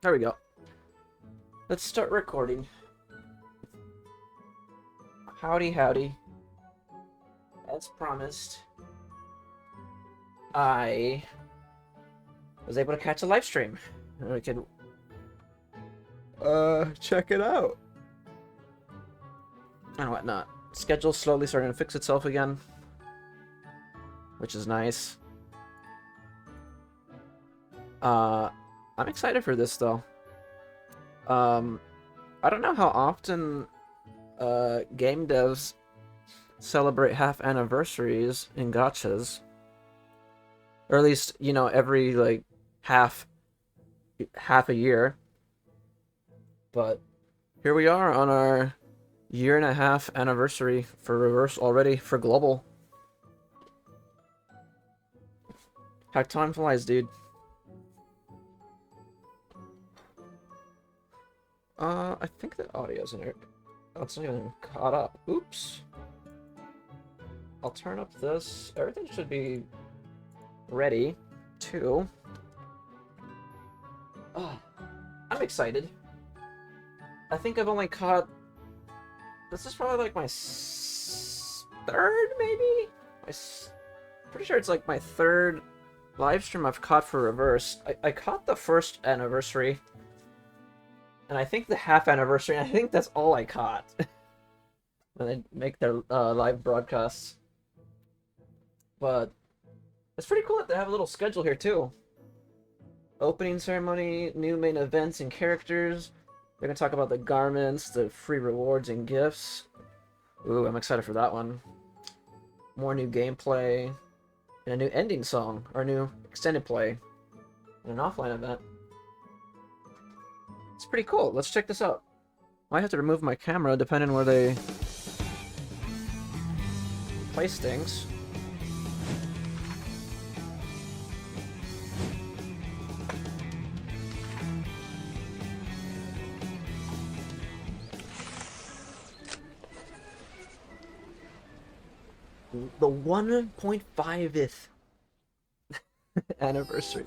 There we go. Let's start recording. Howdy, howdy. As promised, I was able to catch a live stream. We could check it out and whatnot. Schedule's slowly starting to fix itself again, which is nice. I'm excited for this though. I don't know how often game devs celebrate half anniversaries in gachas, or at least, you know, every like half a year. But here we are on our 1.5 year anniversary for Reverse already for global. How time flies, dude. I think the audio's in it. Oh, it's not even caught up. Oops. I'll turn up this. Everything should be ready, too. Oh, I'm excited. I think I've only caught... This is probably like my third, maybe? Pretty sure it's like my third live stream I've caught for Reverse. I caught the first anniversary. And I think the half anniversary, I think that's all I caught. When they make their live broadcasts. But it's pretty cool that they have a little schedule here too. Opening ceremony, new main events and characters. They're gonna talk about the garments, the free rewards and gifts. Ooh, I'm excited for that one. More new gameplay. And a new ending song, or a new extended play. And an offline event. It's pretty cool. Let's check this out. Might have to remove my camera depending on where they place things. The 1.5th anniversary.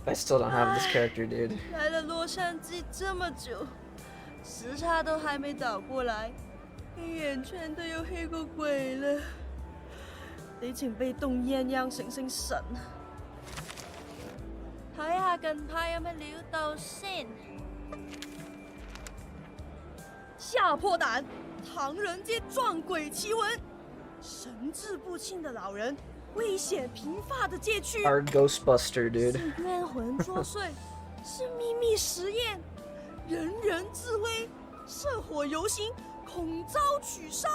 I still don't have this character, dude. 来了洛杉矶这么久，时差都还没倒过来，眼圈都要黑過鬼了，你情被凍鴛鴦醒醒神。睇下近排有咩料到先。吓破胆！唐人街撞鬼奇闻，神志不清的老人。 危险频发的街区 Our Ghostbuster, dude. 是冤魂作祟，是秘密实验，人人自危，社火游行，恐遭取消。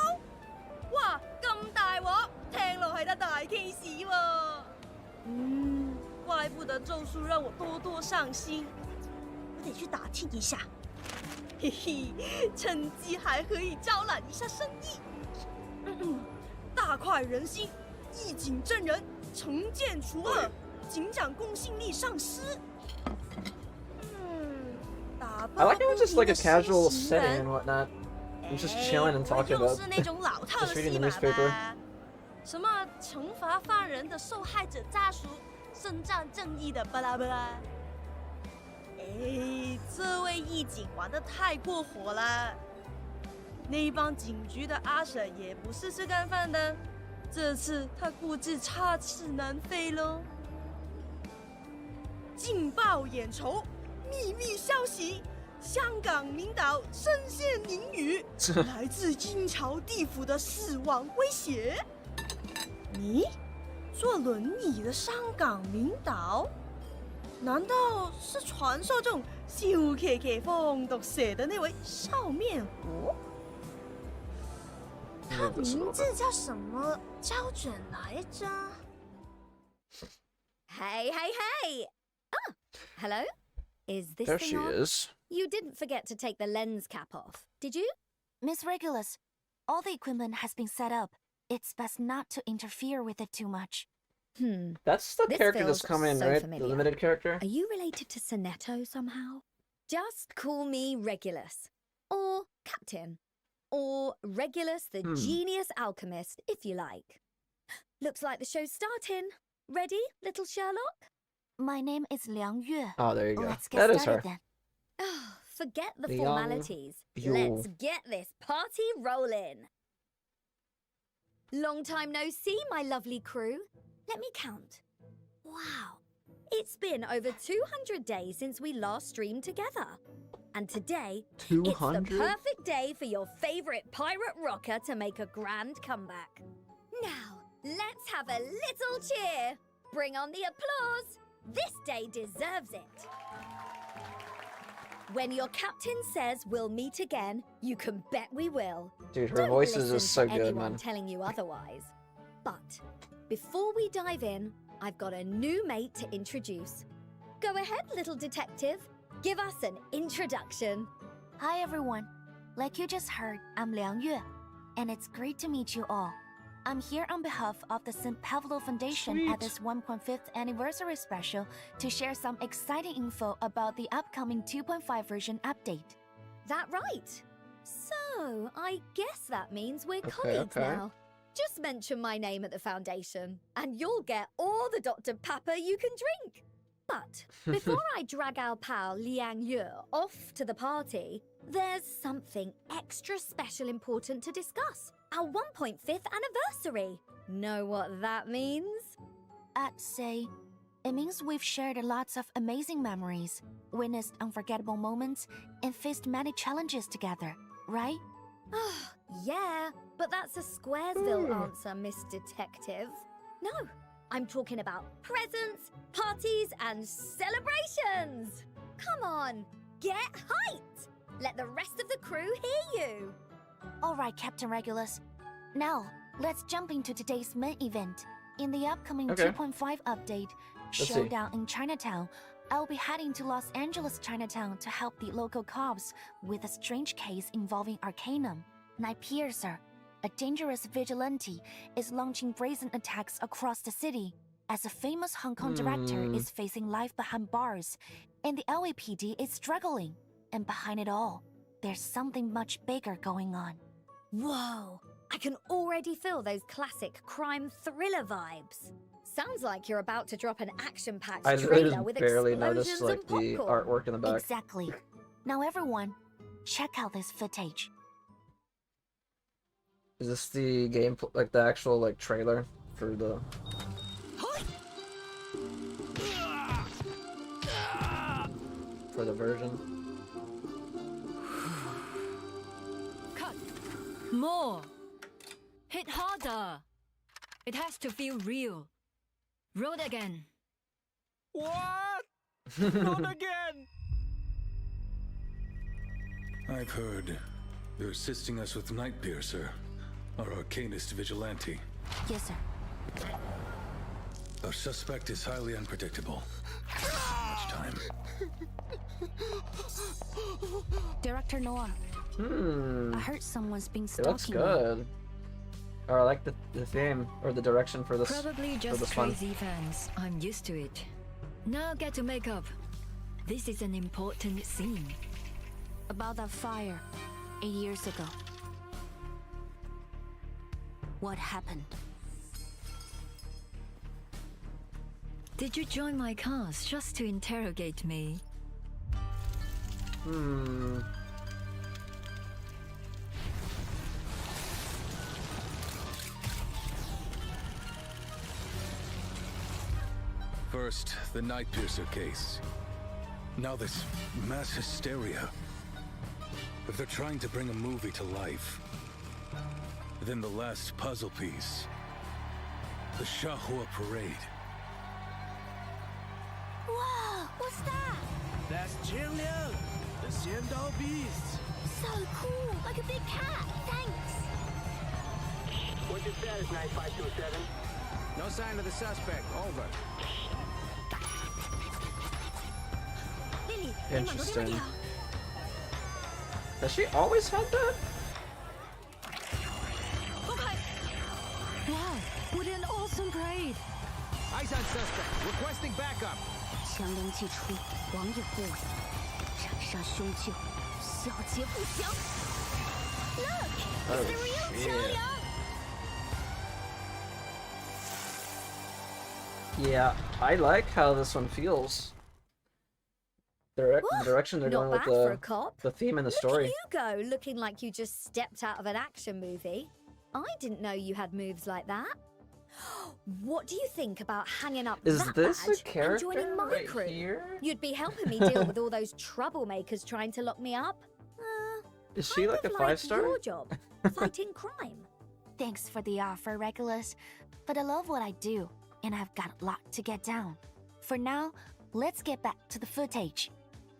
哇，咁大鑊，聽落係得大 case 喎。怪不得咒術讓我多多上心，我得去打聽一下。嘿嘿，趁機還可以招攬一下生意。大快人心。 一警證人，懲奸除惡，警長公信力上司。I like how it's just like a casual setting and whatnot. I'm just chilling and talking about just reading the newspaper. 什么惩罰犯人的受害者家屬，伸張正義的巴拉巴拉。哎，這位義警玩得太過火了。那幫警局的阿嬸也不是吃乾飯的。 這次他估計插翅難飛嘍！勁爆眼球，秘密消息：香港領導身陷囹圄，來自陰曹地府的死亡威脅。你，坐輪椅的香港領導，難道是傳說中笑騎騎放毒蛇的那位笑面虎？ 他名字叫什麼膠卷來着 Hey, hey, hey! Oh, hello? Is this There thing she on? is. You didn't forget to take the lens cap off, did you? Miss Regulus, all the equipment has been set up. It's best not to interfere with it too much. That's the This character that's feels coming, so right? familiar. The limited character? Are you related to Sonetto somehow? Just call me Regulus. Or Captain. Or Regulus the Genius Alchemist, if you like. Looks like the show's starting. Ready, little Sherlock? My name is LiangYue. Oh, there you go. Let's get That is started her. then. Oh, forget the Liang formalities. Yue. Let's get this party rolling. Long time no see, my lovely crew. Let me count. Wow. It's been over 200 days since we last streamed together. And today, it's the 200? perfect day for your favorite pirate rocker to make a grand comeback. Now, let's have a little cheer. Bring on the applause. This day deserves it. When your captain says we'll meet again, you can bet we will. Dude, her Don't voice is listen just so to good, anyone man. telling you otherwise. But before we dive in, I've got a new mate to introduce. Go ahead, little detective. Give us an introduction. Hi everyone. Like you just heard, I'm LiangYue, and it's great to meet you all. I'm here on behalf of the St. Pavlo Foundation at this 1.5th anniversary special to share some exciting info about the upcoming 2.5 version update. That right? So, I guess that means we're colleagues okay. now. Just mention my name at the foundation, and you'll get all the Dr. Pepper you can drink. But before I drag our pal LiangYue off to the party, there's something extra special important to discuss. Our 1.5th anniversary. Know what that means? I'd say it means we've shared lots of amazing memories, witnessed unforgettable moments, and faced many challenges together, right? Oh, yeah, but that's a Squaresville answer, Miss Detective. No, I'm talking about presents, parties, and celebrations. Come on, get hyped. Let the rest of the crew hear you. All right, Captain Regulus. Now, let's jump into today's main event. In the upcoming Okay. 2.5 update, see. Showdown in Chinatown, I'll be heading to Los Angeles Chinatown to help the local cops with a strange case involving Arcanum. Night Piercer, a dangerous vigilante, is launching brazen attacks across the city as a famous Hong Kong director is facing life behind bars, and the LAPD is struggling. And behind it all, there's something much bigger going on. Whoa, I can already feel those classic crime thriller vibes. Sounds like you're about to drop an action-packed I trailer literally with barely explosions noticed like and the popcorn. artwork in the back. Exactly. Now everyone, check out this footage. Is this the game, like the actual like trailer for the? For the version. Cut. More. Hit harder. It has to feel real. Roll again. What? Not again! I've heard you're assisting us with Night Piercer, our arcanist vigilante. Yes, sir. Our suspect is highly unpredictable. Much time. Director Noir, I heard someone's been It stalking looks you. good. Or I like the theme or the direction for this. Probably for just this one. crazy fans. I'm used to it. Now get to makeup. This is an important scene. About that fire 8 years ago. What happened? Did you join my cast just to interrogate me? First, the Night Piercer case. Now this mass hysteria. If they're trying to bring a movie to life, then the last puzzle piece. The Shahua Parade. Wow, what's that? That's Jin Liang, the Xiandao Beast. So cool, like a big cat. Thanks. What's your status, 9527? No sign of the suspect. Over. Lily, Interesting. Has she always had that? Okay. Wow, what an awesome parade! Eyes on suspect. Requesting backup. 强梁既出，王有不为，斩杀凶旧，小节不详。 Oh shit. Yeah, I like how this one feels. The direction they're Not going bad with for a cop. the theme and the Look story. at you go, looking like you just stepped out of an action movie. I didn't know you had moves like that. What do you think about hanging up Is that this a badge and character joining my right crew? here? You'd be helping me deal with all those troublemakers trying to lock me up. Is she like a Kind of 5-star? your job, fighting crime. Thanks for the offer, Regulus, but I love what I do, and I've got a lot to get down. For now, let's get back to the footage.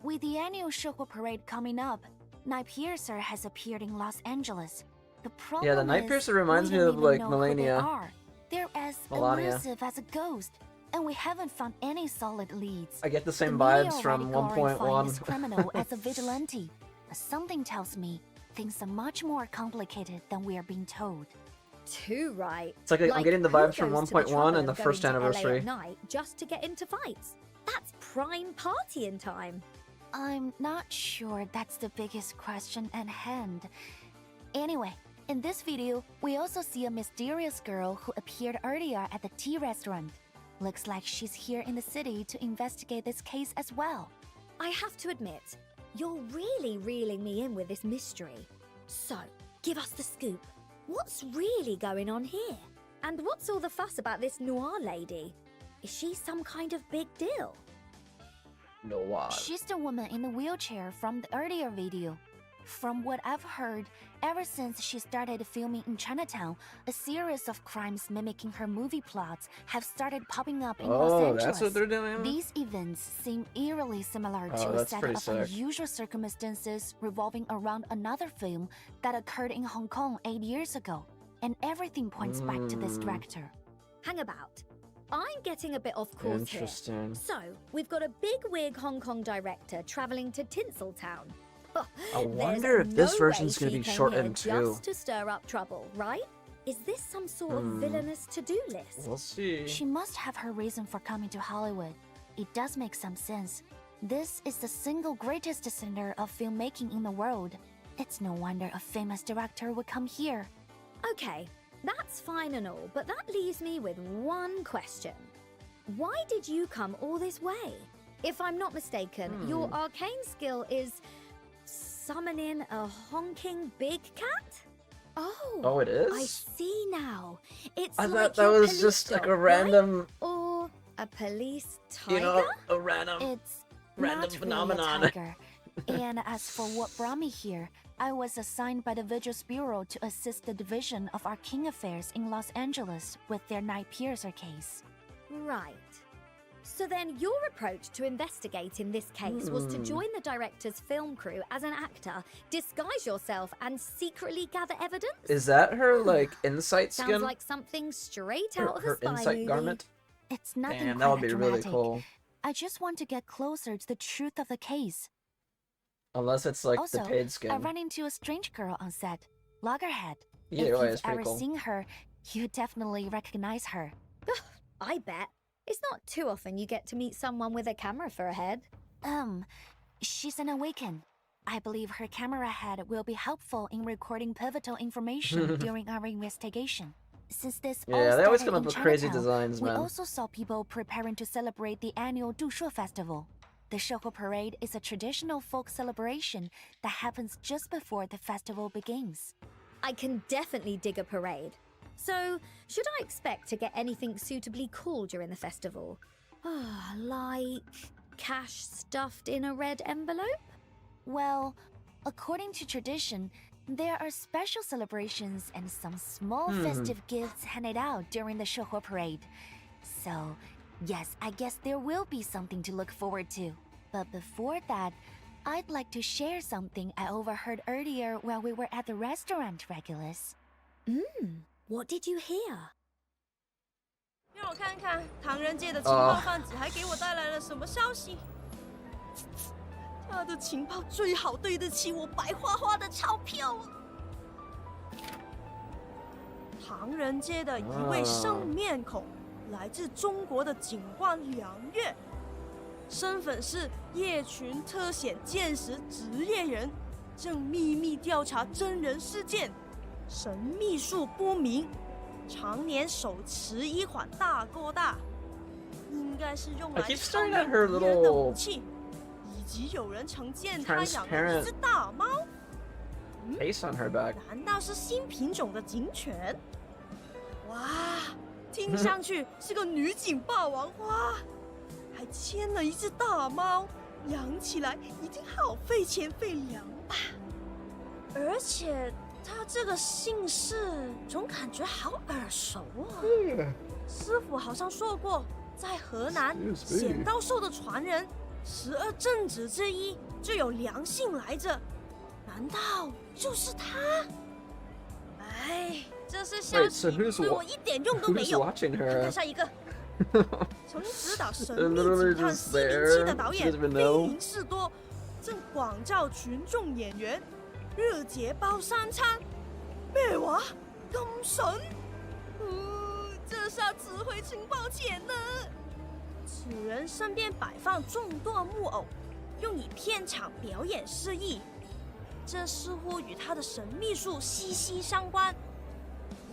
With the annual Shogo Parade coming up, Night Piercer has appeared in Los Angeles. The problem Yeah, the Night is, Piercer reminds we me don't of even like know who they Melania. are. They're as Melania. elusive as a ghost, and we haven't found any solid leads. I get the same The media vibes from already glorify this 1.1. criminal as a vigilante, but something tells me things are much more complicated than we are being told. Too right. It's like I'm getting the who vibes from goes to 1.1 trouble and the of going first to LA anniversary. at night just to get into fights. That's prime partying time. I'm not sure that's the biggest question at hand. Anyway, in this video, we also see a mysterious girl who appeared earlier at the tea restaurant. Looks like she's here in the city to investigate this case as well. I have to admit, you're really reeling me in with this mystery. So, give us the scoop. What's really going on here? And what's all the fuss about this Noir lady? Is she some kind of big deal? No why. She's the woman in the wheelchair from the earlier video. From what I've heard, ever since she started filming in Chinatown, a series of crimes mimicking her movie plots have started popping up in Los Oh, Angeles. that's what they're doing? These events seem eerily similar Oh, to a that's set pretty of sick. unusual circumstances revolving around another film that occurred in Hong Kong 8 years ago. And everything points back to this director. Hang about. I'm getting a bit off course here. Interesting. So, we've got a big wig Hong Kong director traveling to Tinseltown. I wonder if this version's gonna be shortened too. Just to stir up trouble, right? Is this some sort of villainous to-do list? We'll see. She must have her reason for coming to Hollywood. It does make some sense. This is the single greatest center of filmmaking in the world. It's no wonder a famous director would come here. Okay, that's fine and all, but that leaves me with one question. Why did you come all this way? If I'm not mistaken, your arcane skill is summoning a honking big cat? Oh, it is? I see now. It's I like thought that your was police just like dog, a random, right? Or a police tiger? you know, a random. It's Random not phenomenon. really a tiger. And as for what brought me here, I was assigned by the Vigils Bureau to assist the Division of Arcane Affairs in Los Angeles with their Night Piercer case. Right. So then your approach to investigating this case was to join the director's film crew as an actor, disguise yourself, and secretly gather evidence? Is that her like insight skin? Sounds like something straight out of her a spy insight movie. garment? It's nothing Damn, quite that would be that really dramatic. cool. I just want to get closer to the truth of the case. Unless it's like Also, the paid I skin. ran into a strange girl on set, Loggerhead. Yeah, if oh, you've it's pretty ever cool. seen her, you definitely recognize her. I bet. It's not too often you get to meet someone with a camera for a head. She's an awaken. I believe her camera head will be helpful in recording pivotal information during our investigation. Since this all Yeah, they always started come up in with crazy Chinatown, designs, we man. also saw people preparing to celebrate the annual Dushuo Festival. The Shogo Parade is a traditional folk celebration that happens just before the festival begins. I can definitely dig a parade. So, should I expect to get anything suitably cool during the festival? Like cash stuffed in a red envelope? Well, according to tradition, there are special celebrations and some small festive gifts handed out during the Shogo Parade. So, yes, I guess there will be something to look forward to. But before that, I'd like to share something I overheard earlier while we were at the restaurant, Regulus. What did you hear? 让我看看唐人街的情报贩子还给我带来了什么消息。他的情报最好对得起我白花花的钞票啊！唐人街的一位生面孔，来自中国的警官梁月，身份是夜群特险鉴识职业人，正秘密调查真人事件，神秘术不明。常年手持一款大哥大，该是用 I 来 keep 超 staring 越 at her 敌人的武 little 器，以及有人曾见他养了 transparent 一只大猫。 face on her back. 难道是新品种的警犬？哇，听上去是个女警霸王花，还牵了一只大猫，养起来一定好费钱费粮吧？而且她这个姓氏总感觉好耳熟啊！师傅好像说过，在河南 Excuse me 显道授的传人，12正子之一就有良姓来着。 难道就是他？哎，这些消 Wait, so 息 who's 对我一点用都没 who's 有。 watching 看 her? 看下一个，曾指导神 They're 秘 literally 警探 just 西林记 there. 的导 She 演 doesn't even 菲 know. 林士多，正广召群众演员，热节包三餐。咩话？咁笋？这下只会请抱歉了。此人身边摆放众多木偶，用以片场表演示意。 这似乎与他的神秘术息息相关。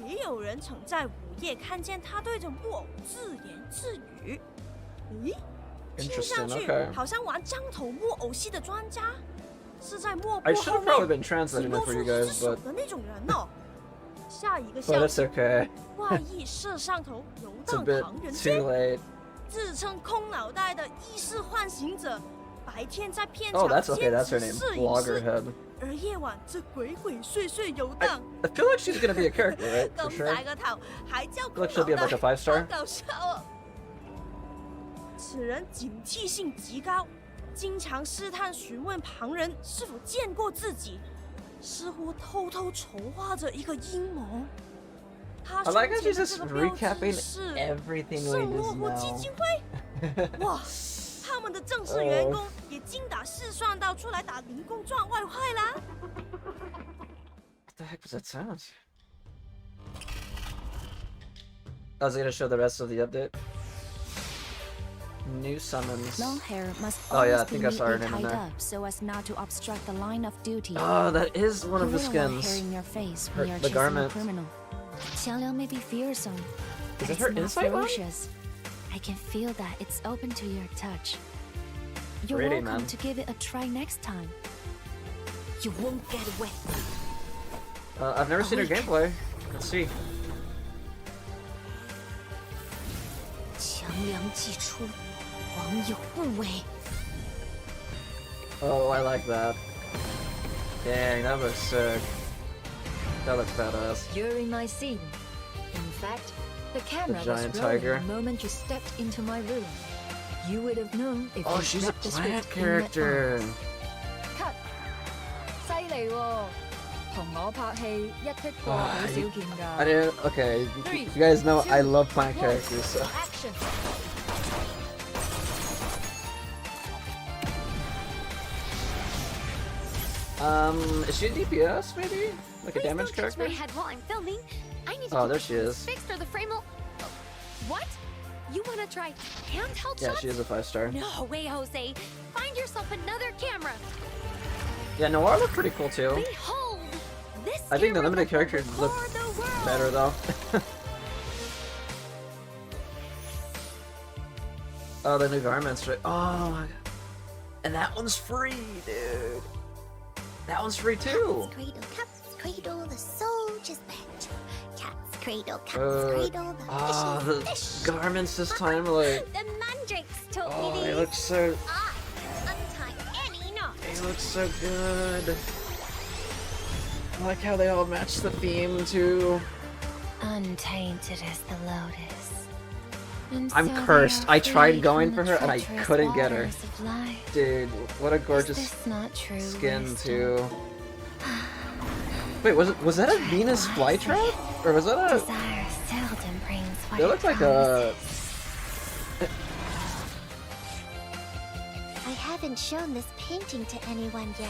也有人曾在午夜看见他对着木偶自言自语。咦，听上 Interesting. 去 Okay. 好像玩张头木偶戏的专家，是在幕 I 布 should 后 have probably 面 been 只 translating 露 it for 出 you 一 guys, 只手 but 的那种人哦。下一个 but 消 it's 息， okay. 外溢摄像头游 It's a 荡 bit 唐人 too 街， late. 自称空脑袋的意识唤醒者，白天在片 Oh, 场 that's okay. 兼 That's her 职 name. 摄影师。 Bloggerhead. 而夜晚这鬼鬼祟祟游荡， I feel like she's gonna be a character, right? For 咁 sure. 大個頭還叫 I 空 feel like she'll be 腦 like a 袋， 5-star. 好搞笑哦！此人警惕性極高，經常試探詢問旁人是否見過自己，似乎偷偷籌劃着一個陰謀。他 I like how 胸 she's 前的 just 這個標誌 recapping 是 everything 聖 we 莫 just 夫基 know. 金會。哇！他们的正式员工也精打細算到出來打零工賺外快啦。 What the heck was that sound? I was gonna show the rest of the update. New summons. Long hair must Oh, yeah, I always be think I saw her neatly name in tied there. up so as not to obstruct the line of duty. Oh, that is one of You the wouldn't want hair skins. in your face Her- when you're the chasing garment. a criminal. Qiangliang may be fearsome, Is but it it's her not insight one? ferocious. I can feel that it's open to your touch. You're Pretty, welcome man. to give it a try next time. You won't get away. I've never seen her Awake. gameplay. Let's see. 强梁既出，王有不为。 Oh, I like that. Dang, that looks sick. That looks badass. You're in my scene. In fact, the camera was giant rolling tiger. the moment you stepped into my room. You would have known if Oh, you she's a read the plant script in advance. character. Cut. 犀利喎，同我拍戲一剔過好少見 I 㗎。 didn't. Okay, you guys know I love plant characters. So. Action. Is she a DPS maybe? Like a Please damage don't touch character? my head while I'm filming. I need to Oh, keep there this she thing is. fixed or the frame will. What? You want to try handheld Yeah, shots? she is a 5-star. No way, Jose. Find yourself another camera. Yeah, Noir looked pretty cool too. Behold, this. I think the camera limited will characters look record the world. better though. Oh, the new garments, right? Oh, my God. And that one's free, dude. That one's free too. Cat's cradle, the soldier's pet. Cat's cradle, cat's Uh, cradle, the Ah, the fish. garments this time, like, The mandrakes taught oh, me they these. look so, I can untie any knot. they look so good. I like how they all match the theme too. Untainted as the lotus. And I'm so they cursed. are I tried freed going from for the her and I treacherous couldn't get her. waters of life. Dude, what a gorgeous Is this not true skin wisdom? too. Wait, was that a Venus flytrap? Or was that a... Desire seldom brings what They it look like a... promises. I haven't shown this painting to anyone yet.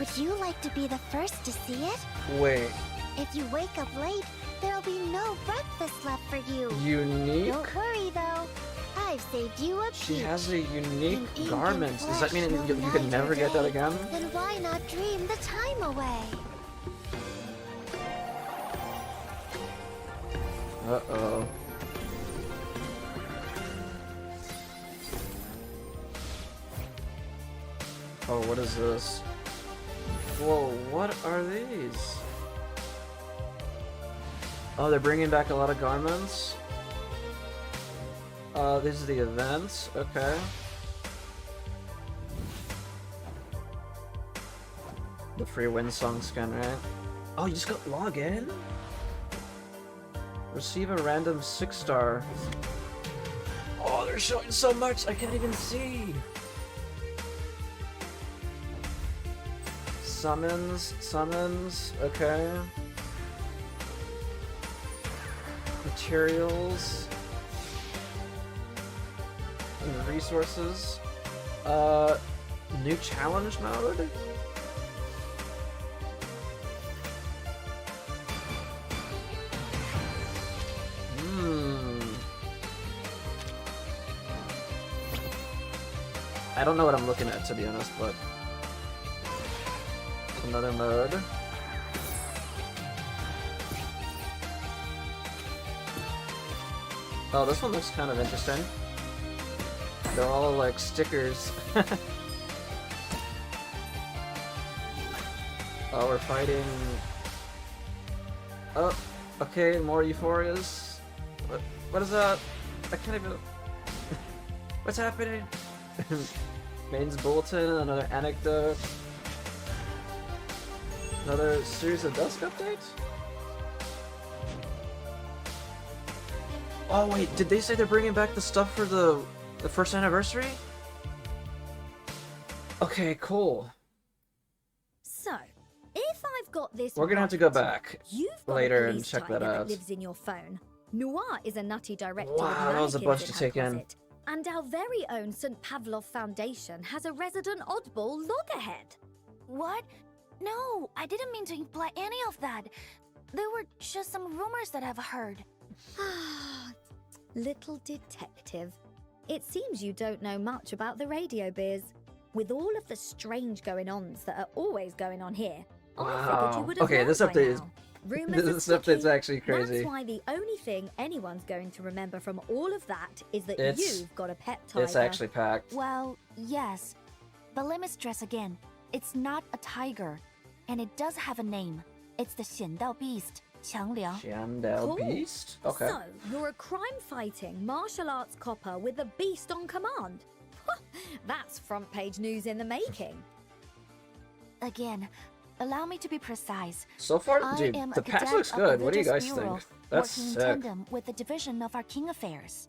Would you like to be the first to see it? Wait, If you wake up late, there'll be no breakfast left for you. unique? Don't worry though. I've saved you a She peach. has a unique An ink and garment. Does that mean flesh you will can light never your get that day. again? Then why not dream the time away? Uh-oh. Oh, what is this? Whoa, what are these? Oh, they're bringing back a lot of garments. These are the events. Okay. The free Windsong skin, right? Oh, you just got log in? Receive a random 6-star. Oh, they're showing so much, I can't even see. Summons, okay. Materials. And resources. New challenge mode? I don't know what I'm looking at, to be honest, but... Another mode. Oh, this one looks kind of interesting. They're all like stickers. Oh, we're fighting... Oh, okay, more euphorias. What is that? I can't even... What's happening? Main's bulletin, another anecdote. Another series of Dusk updates? Oh wait, did they say they're bringing back the stuff for the first anniversary? Okay, cool. So, if I've got this We're gonna have to go back later and check that out. Lives in your phone. Noir is a nutty director. Wow, that was a bunch to take in. And our very own St. Pavlov Foundation has a resident oddball loggerhead. What? No, I didn't mean to imply any of that. There were just some rumors that I've heard. Little detective. It seems you don't know much about the radio biz. With all of the strange going-ons that are always going on here, I figured you would have okay, this known by update is... now. Rumors This update's actually crazy. That's why the only thing anyone's going to remember from all of that is that you've got a pet tiger. It's actually packed. Well, yes. But let me stress again. It's not a tiger. And it does have a name. It's the Xiandao Beast, Qiangliang. Xiandao Beast? Okay. So, you're a crime-fighting martial arts copper with a beast on command. That's front-page news in the making. Again, allow me to be precise. So far, dude, the patch looks good. What do you guys think? That's working sick. in tandem with the division of our King Affairs.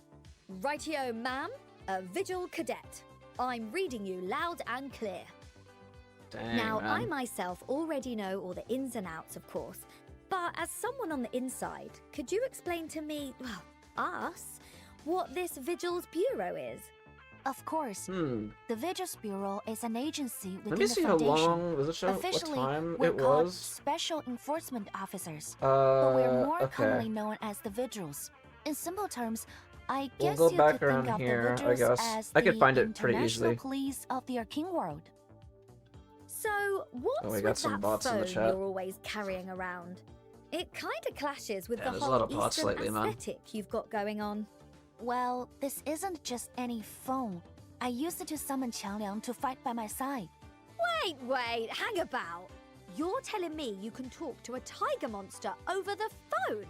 Rightio, ma'am. A vigil cadet. I'm reading you loud and clear. Dang, now, man. I myself already know all the ins and outs, of course. But as someone on the inside, could you explain to me, well, us, what this Vigil's Bureau is? Of course. The Vigil's Bureau is an agency within Let me the see how Foundation. long, does it show Officially, what time we're it called was? Special Enforcement Officers, but we're more okay. commonly known as the Vigils. In simple terms, I We'll guess go you back could around think of here, the I Vigils guess. as I could the find it pretty international easily. police of the Arcane world. So, what's we got with some that bots in the phone chat. you're always carrying around? It kind of clashes with Yeah, the there's a whole lot of bots Eastern lately, man. aesthetic you've got going on. Well, this isn't just any phone. I used it to summon Qiangliang to fight by my side. Wait, hang about. You're telling me you can talk to a tiger monster over the phone?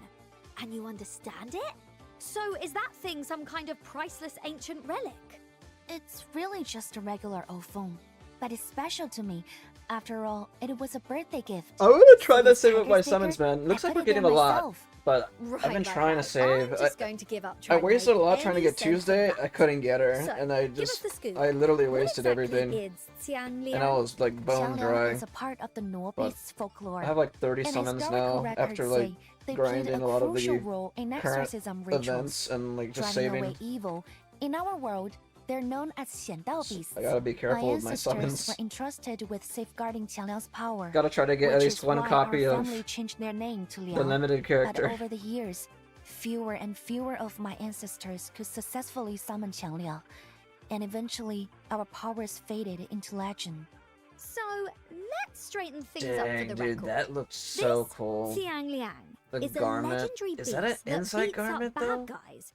And you understand it? So is that thing some kind of priceless ancient relic? It's really just a regular old phone, but it's special to me. After all, it was a birthday gift. I'm gonna try So that this same with tiger my sticker, summons, man. Looks I like put we're it getting there a lot, myself. but I've been trying to save. I'm just going to give up I trying to wasted a make lot trying to any get sense of Tuesday. that. I couldn't get her, So, and I give us just, the scoop. I literally What wasted exactly everything, is Xiangliang? and I was like bone Xiangliang dry. is a part of the Nuo But Beast's folklore. I have like 30 And summons historical now records after like say they played grinding a lot of crucial the role in current exorcism rituals, events and like just driving saving. away evil. In our world, they're known as Xiandao Beasts. I gotta be careful with my ancestors summons. were entrusted with safeguarding Qiangliang's power. Gotta try to get at which least is one why copy our of family changed their name to the Liang. limited character. But over the years, fewer and fewer of my ancestors could successfully summon Qiangliang, and eventually our powers faded into legend. So, let's straighten things up for Dang, the dude, record. that looks so This cool. Xiangliang The is garment. a legendary Is beast that an insight beats garment, up bad though? guys.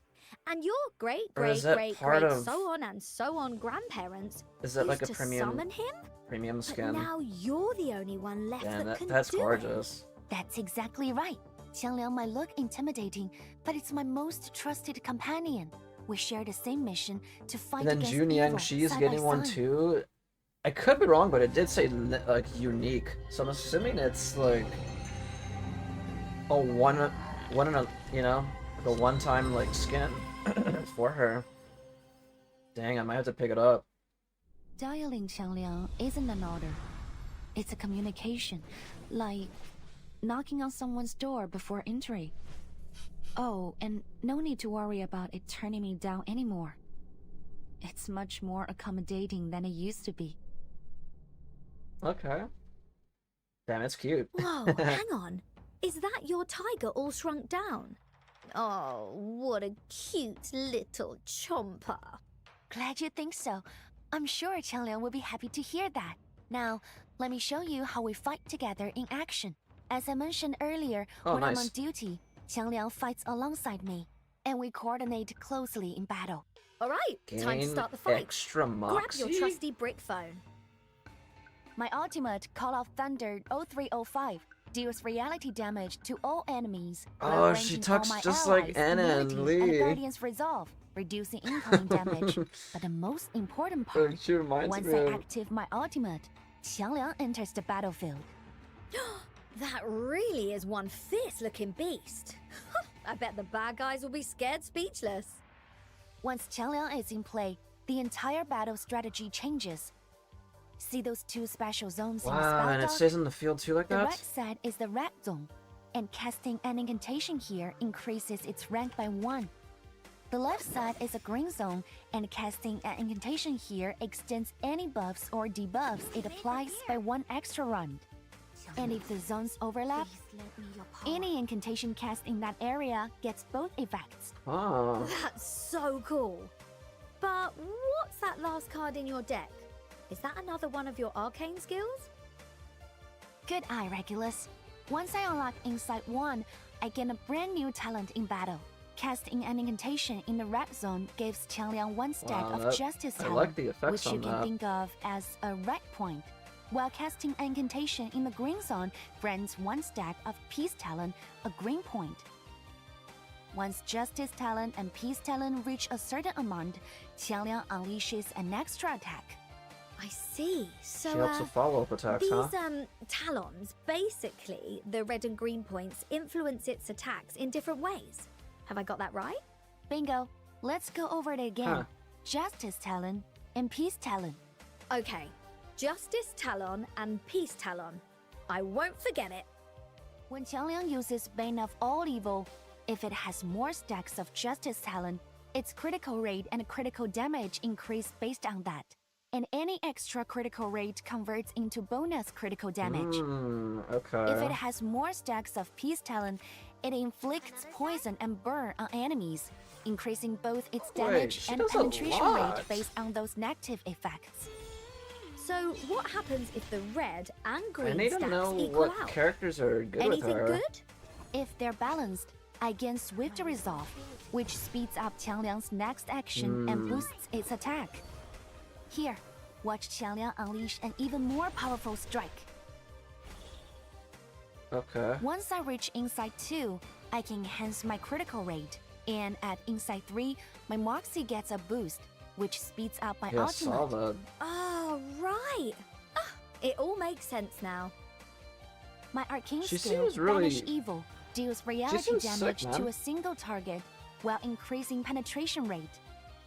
And your great, Or is great, that great, part great, of- so on and so on grandparents Is that like a used to premium summon him? premium But skin? now you're the only one left Damn, that can that's do gorgeous. That's exactly right. Qiangliang might look intimidating, but it's my most trusted companion. We share the same mission to fight And then against Junyang, evil she's side getting by one side. too. I could be wrong, but it did say like unique, so I'm assuming it's like a one in a, you know, like a one-time like skin for her. Dang, I might have to pick it up. Dialing Qiangliang isn't an order. It's a communication, like knocking on someone's door before entry. Oh, and no need to worry about it turning me down anymore. It's much more accommodating than it used to be. Okay. Damn, it's cute. Whoa, hang on. Is that your tiger all shrunk down? Oh, what a cute little chomper. Glad you think so. I'm sure Qiangliang will be happy to hear that. Now, let me show you how we fight together in action. As I mentioned earlier, Oh, when I'm nice. on duty, Qiangliang fights alongside me, and we coordinate closely in battle. All right, time to Gain start the fight. extra Grab moxie. your trusty brick phone. My ultimate, Call of Thunder 0305, deals reality damage to all enemies. Oh, while she granting talks all my just like allies Anna and immunity Lee. and Guardian's Resolve, reducing incoming damage. But the most important part, She reminds once me I of... active my ultimate, Qiangliang enters the battlefield. That really is one fierce-looking beast. I bet the bad guys will be scared speechless. Once Qiangliang is in play, the entire battle strategy changes. See those two special zones in the Wow, spell and it dock? stays in the field too like The red that? side is the red zone, and casting an incantation here increases its rank by 1. The left side is a green zone, and casting an incantation here extends any buffs or debuffs it applies by 1 extra round. And if the zones overlap, any incantation cast in that area gets both effects. Oh. That's so cool. But what's that last card in your deck? Is that another one of your arcane skills? Good eye, Regulus. Once I unlock Insight 1, I gain a brand new talent in battle. Casting an incantation in the red zone gives Qiangliang 1 stack Wow, of that- Justice I talent, like the effects which you on can that. think of as a red point. While casting an incantation in the green zone grants 1 stack of Peace talent, a green point. Once Justice talent and Peace talent reach a certain amount, Qiangliang unleashes an extra attack. I see. So, She helps with follow-up attacks, these, huh? talons, basically, the red and green points influence its attacks in different ways. Have I got that right? Bingo. Let's go over it again. Huh. Justice talent and Peace talent. Okay. Justice Talon and Peace Talon. I won't forget it. When Qiangliang uses Bane of All Evil, if it has more stacks of Justice talent, its critical rate and critical damage increase based on that. And any extra critical rate converts into bonus critical damage. Okay. If it has more stacks of Peace talent, it inflicts poison and burn on enemies, increasing both its damage she and does a penetration lot. rate based on those negative effects. So, what happens if the red and I green need to stacks know equal what out? characters are good with Anything her. good? If they're balanced, I gain Swift Resolve, which speeds up Qiangliang's next action and boosts its attack. Here, watch Qiangliang unleash an even more powerful strike. Okay. Once I reach Insight 2, I can enhance my critical rate, and at Insight 3, my Moxie gets a boost, which speeds up my Yeah, I saw ultimate. that. Oh, right. Ah, it all makes sense now. My arcane She skill, seems really- Banish Evil, deals reality seems sick, damage to man. a single target while increasing penetration rate.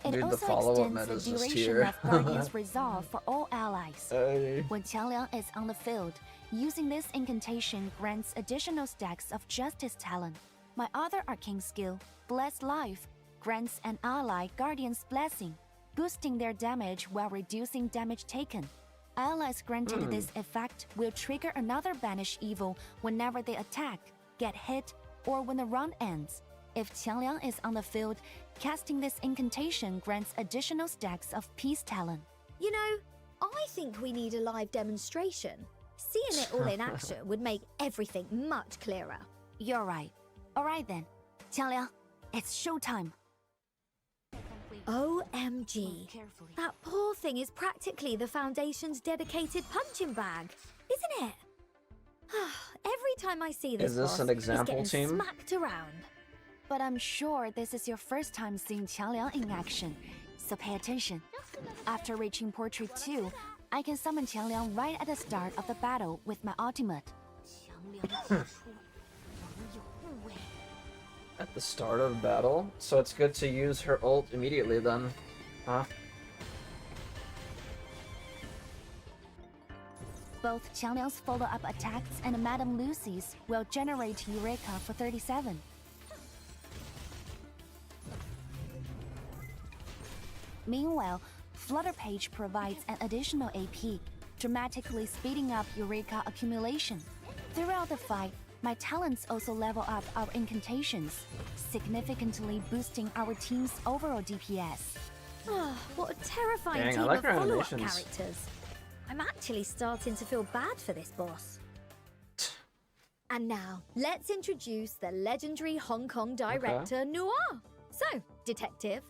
It Dude, the also follow-up extends meta's the just duration here. of Guardian's Resolve for all allies. Hey. When Qiangliang is on the field, using this incantation grants additional stacks of Justice talent. My other arcane skill, Bless Life, grants an ally Guardian's Blessing, boosting their damage while reducing damage taken. Allies granted this effect will trigger another Banish Evil whenever they attack, get hit, or when the round ends. If Qiangliang is on the field, casting this incantation grants additional stacks of Peace talent. You know, I think we need a live demonstration. Seeing it all in action would make everything much clearer. You're right. Alright then. Qiangliang, it's showtime. OMG. That poor thing is practically the Foundation's dedicated punching bag, isn't it? Every time I see this Is this boss, an example he's getting team? smacked around. But I'm sure this is your first time seeing Qiangliang in action, so pay attention. After reaching Portrait 2, I can summon Qiangliang right at the start of the battle with my ultimate. At the start of battle? So it's good to use her ult immediately then. Huh? Both Qiangliang's follow-up attacks and Madame Lucy's will generate Eureka for 37. Meanwhile, Flutter Page provides an additional AP, dramatically speeding up Eureka accumulation. Throughout the fight, my talents also level up our incantations, significantly boosting our team's overall DPS. What a terrifying Dang, I team like of her follow-up animations. characters. I'm actually starting to feel bad for this boss. And now, let's introduce the legendary Hong Kong director, Noir. So, detective,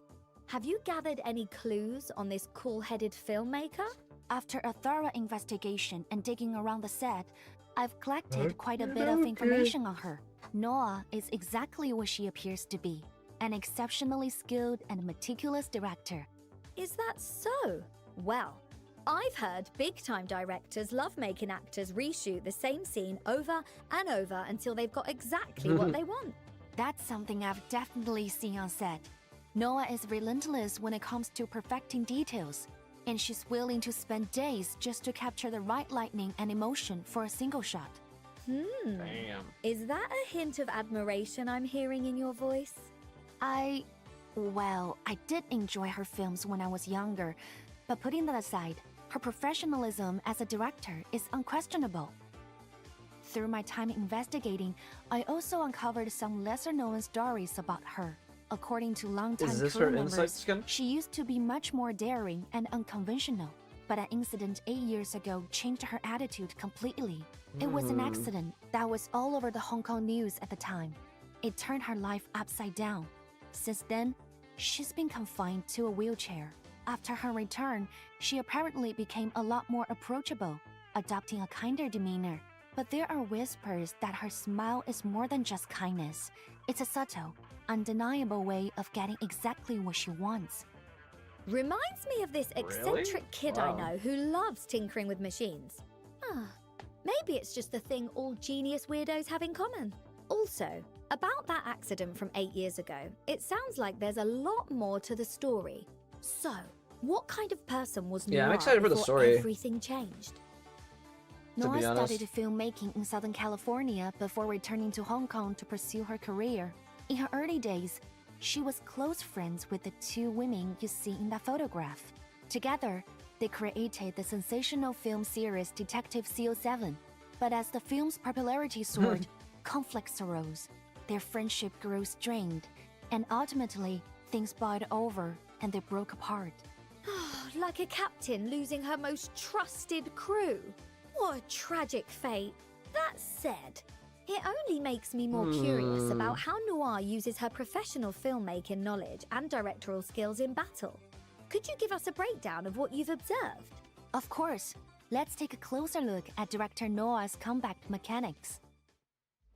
have you gathered any clues on this cool-headed filmmaker? After a thorough investigation and digging around the set, I've collected quite a bit of information on her. Noah is exactly what she appears to be, an exceptionally skilled and meticulous director. Is that so? Well, I've heard big-time directors love making actors reshoot the same scene over and over until they've got exactly what they want. That's something I've definitely seen on set. Noah is relentless when it comes to perfecting details, and she's willing to spend days just to capture the right lighting and emotion for a single shot. Damn. Is that a hint of admiration I'm hearing in your voice? Well, I did enjoy her films when I was younger, but putting that aside, her professionalism as a director is unquestionable. Through my time investigating, I also uncovered some lesser-known stories about her. According to longtime Is this crew her members, insight skin? she used to be much more daring and unconventional, but an incident 8 years ago changed her attitude completely. It was an accident that was all over the Hong Kong news at the time. It turned her life upside down. Since then, she's been confined to a wheelchair. After her return, she apparently became a lot more approachable, adopting a kinder demeanor. But there are whispers that her smile is more than just kindness. It's a subtle, undeniable way of getting exactly what she wants. Reminds me of this eccentric kid I know who loves tinkering with machines. Maybe it's just the thing all genius weirdos have in common. Also, about that accident from 8 years ago, it sounds like there's a lot more to the story. So, what kind of person was Noir I'm excited for the before story. everything changed? To be Noah honest. studied filmmaking in Southern California before returning to Hong Kong to pursue her career. In her early days, she was close friends with the two women you see in that photograph. Together, they created the sensational film series Detective CO7. But as the film's popularity soared, conflicts arose. Their friendship grew strained, and ultimately, things boiled over and they broke apart. Like a captain losing her most trusted crew. What a tragic fate. That said, it only makes me more curious about how Noir uses her professional filmmaking knowledge and directorial skills in battle. Could you give us a breakdown of what you've observed? Of course, let's take a closer look at director Noah's combat mechanics.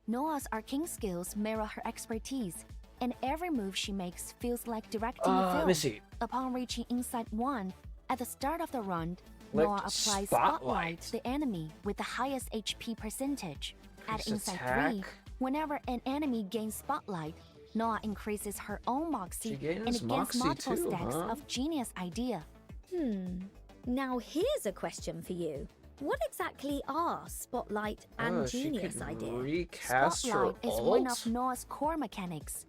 Noah's arcane skills mirror her expertise, and every move she makes feels like directing a let film. me see. Upon reaching Insight 1, at the start of the round, Like Noah applies Spotlight. to the enemy with the highest HP percentage. At Increase Insight attack. 3, whenever an enemy gains Spotlight, Noah increases her own Moxie She gains and gains Moxie multiple too, stacks huh? of Genius Idea. Now here's a question for you. What exactly are Spotlight and She Genius could Idea? recast her Spotlight is one ult? of Noah's core mechanics.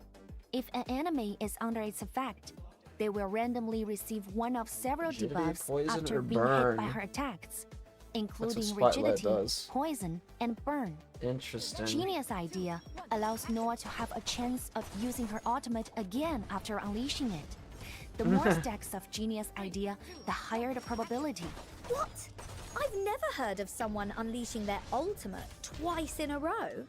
If an enemy is under its effect, they will randomly receive one of several Rigidity, debuffs poison, after or being hit burn? by her attacks, including Spotlight rigidity, does. poison, and burn. Interesting. Genius Idea allows Noah to have a chance of using her ultimate again after unleashing it. The more stacks of Genius Idea, the higher the probability. What? I've never heard of someone unleashing their ultimate twice in a row.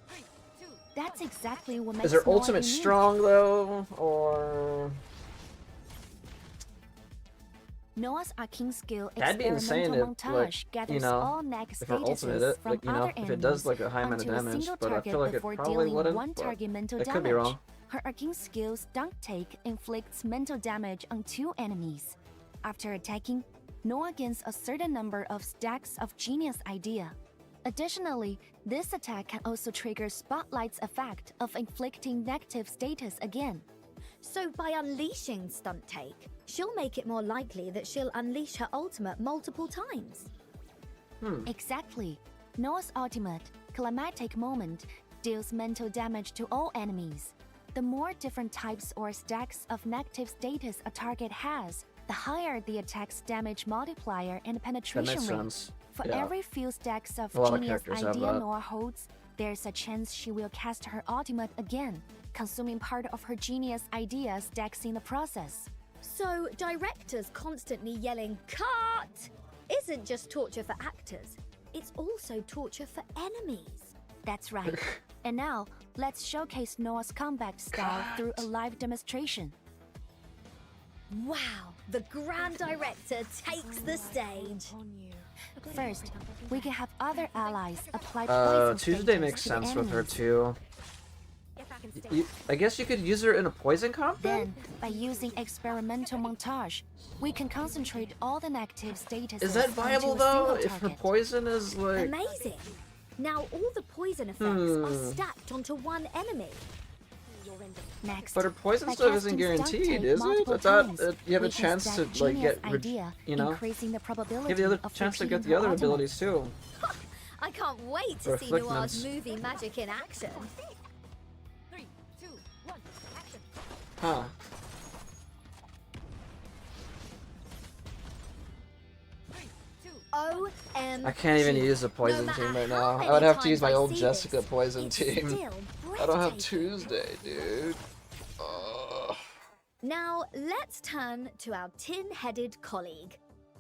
That's exactly what makes Is her Noah ultimate unique. strong though, or Noah's arcane skill That'd be insane experimental if, montage like, gathers you know, all neg if her ultimate, statuses from like, you know, other if it does enemies like a high amount of onto a damage, single but I target feel like it before probably dealing wouldn't. one But target mental I damage. could be wrong. Her arcane skill's Dunk Take inflicts mental damage on 2 enemies. After attacking, Noah gains a certain number of stacks of Genius Idea. Additionally, this attack can also trigger Spotlight's effect of inflicting negative status again. So by unleashing Stunt Take, she'll make it more likely that she'll unleash her ultimate multiple times. Exactly. Noah's ultimate, Climatic Moment, deals mental damage to all enemies. The more different types or stacks of negative status a target has, the higher the attack's damage multiplier and That penetration makes rate. sense. For Yeah. every few stacks of A lot of Genius characters have Idea that. Noah holds, there's a chance she will cast her ultimate again, consuming part of her Genius Idea stacks in the process. So directors constantly yelling "cut" isn't just torture for actors, it's also torture for enemies. That's right. And now, let's showcase Noah's combat style through a live demonstration. Wow, the Grand Director takes the stage. First, we can have other allies apply poison Tuesday status makes to the sense with her enemies. too. I guess you could use her in a poison comp then? Then, by using experimental montage, we can concentrate all the negative statuses Is that viable onto a single though? If her target. poison is like... Amazing! Now all the poison effects are stacked onto one enemy. Next, But her poison by stuff isn't casting Stunt guaranteed, Take is it? multiple I thought times, you have a we can chance stack to like Genius get, idea, you know, increasing the probability give the other of chance to repeating get the her other ultimate. abilities too. I can't wait to Or see afflict Noir's them. movie magic in action. 3, 2, 1, action. Huh. OMG. I can't even use the poison No team matter right how now. many I would have to use times my I old see Jessica this, poison it's team. still I don't have breathtaking. Tuesday, dude. Now let's turn to our tin-headed colleague.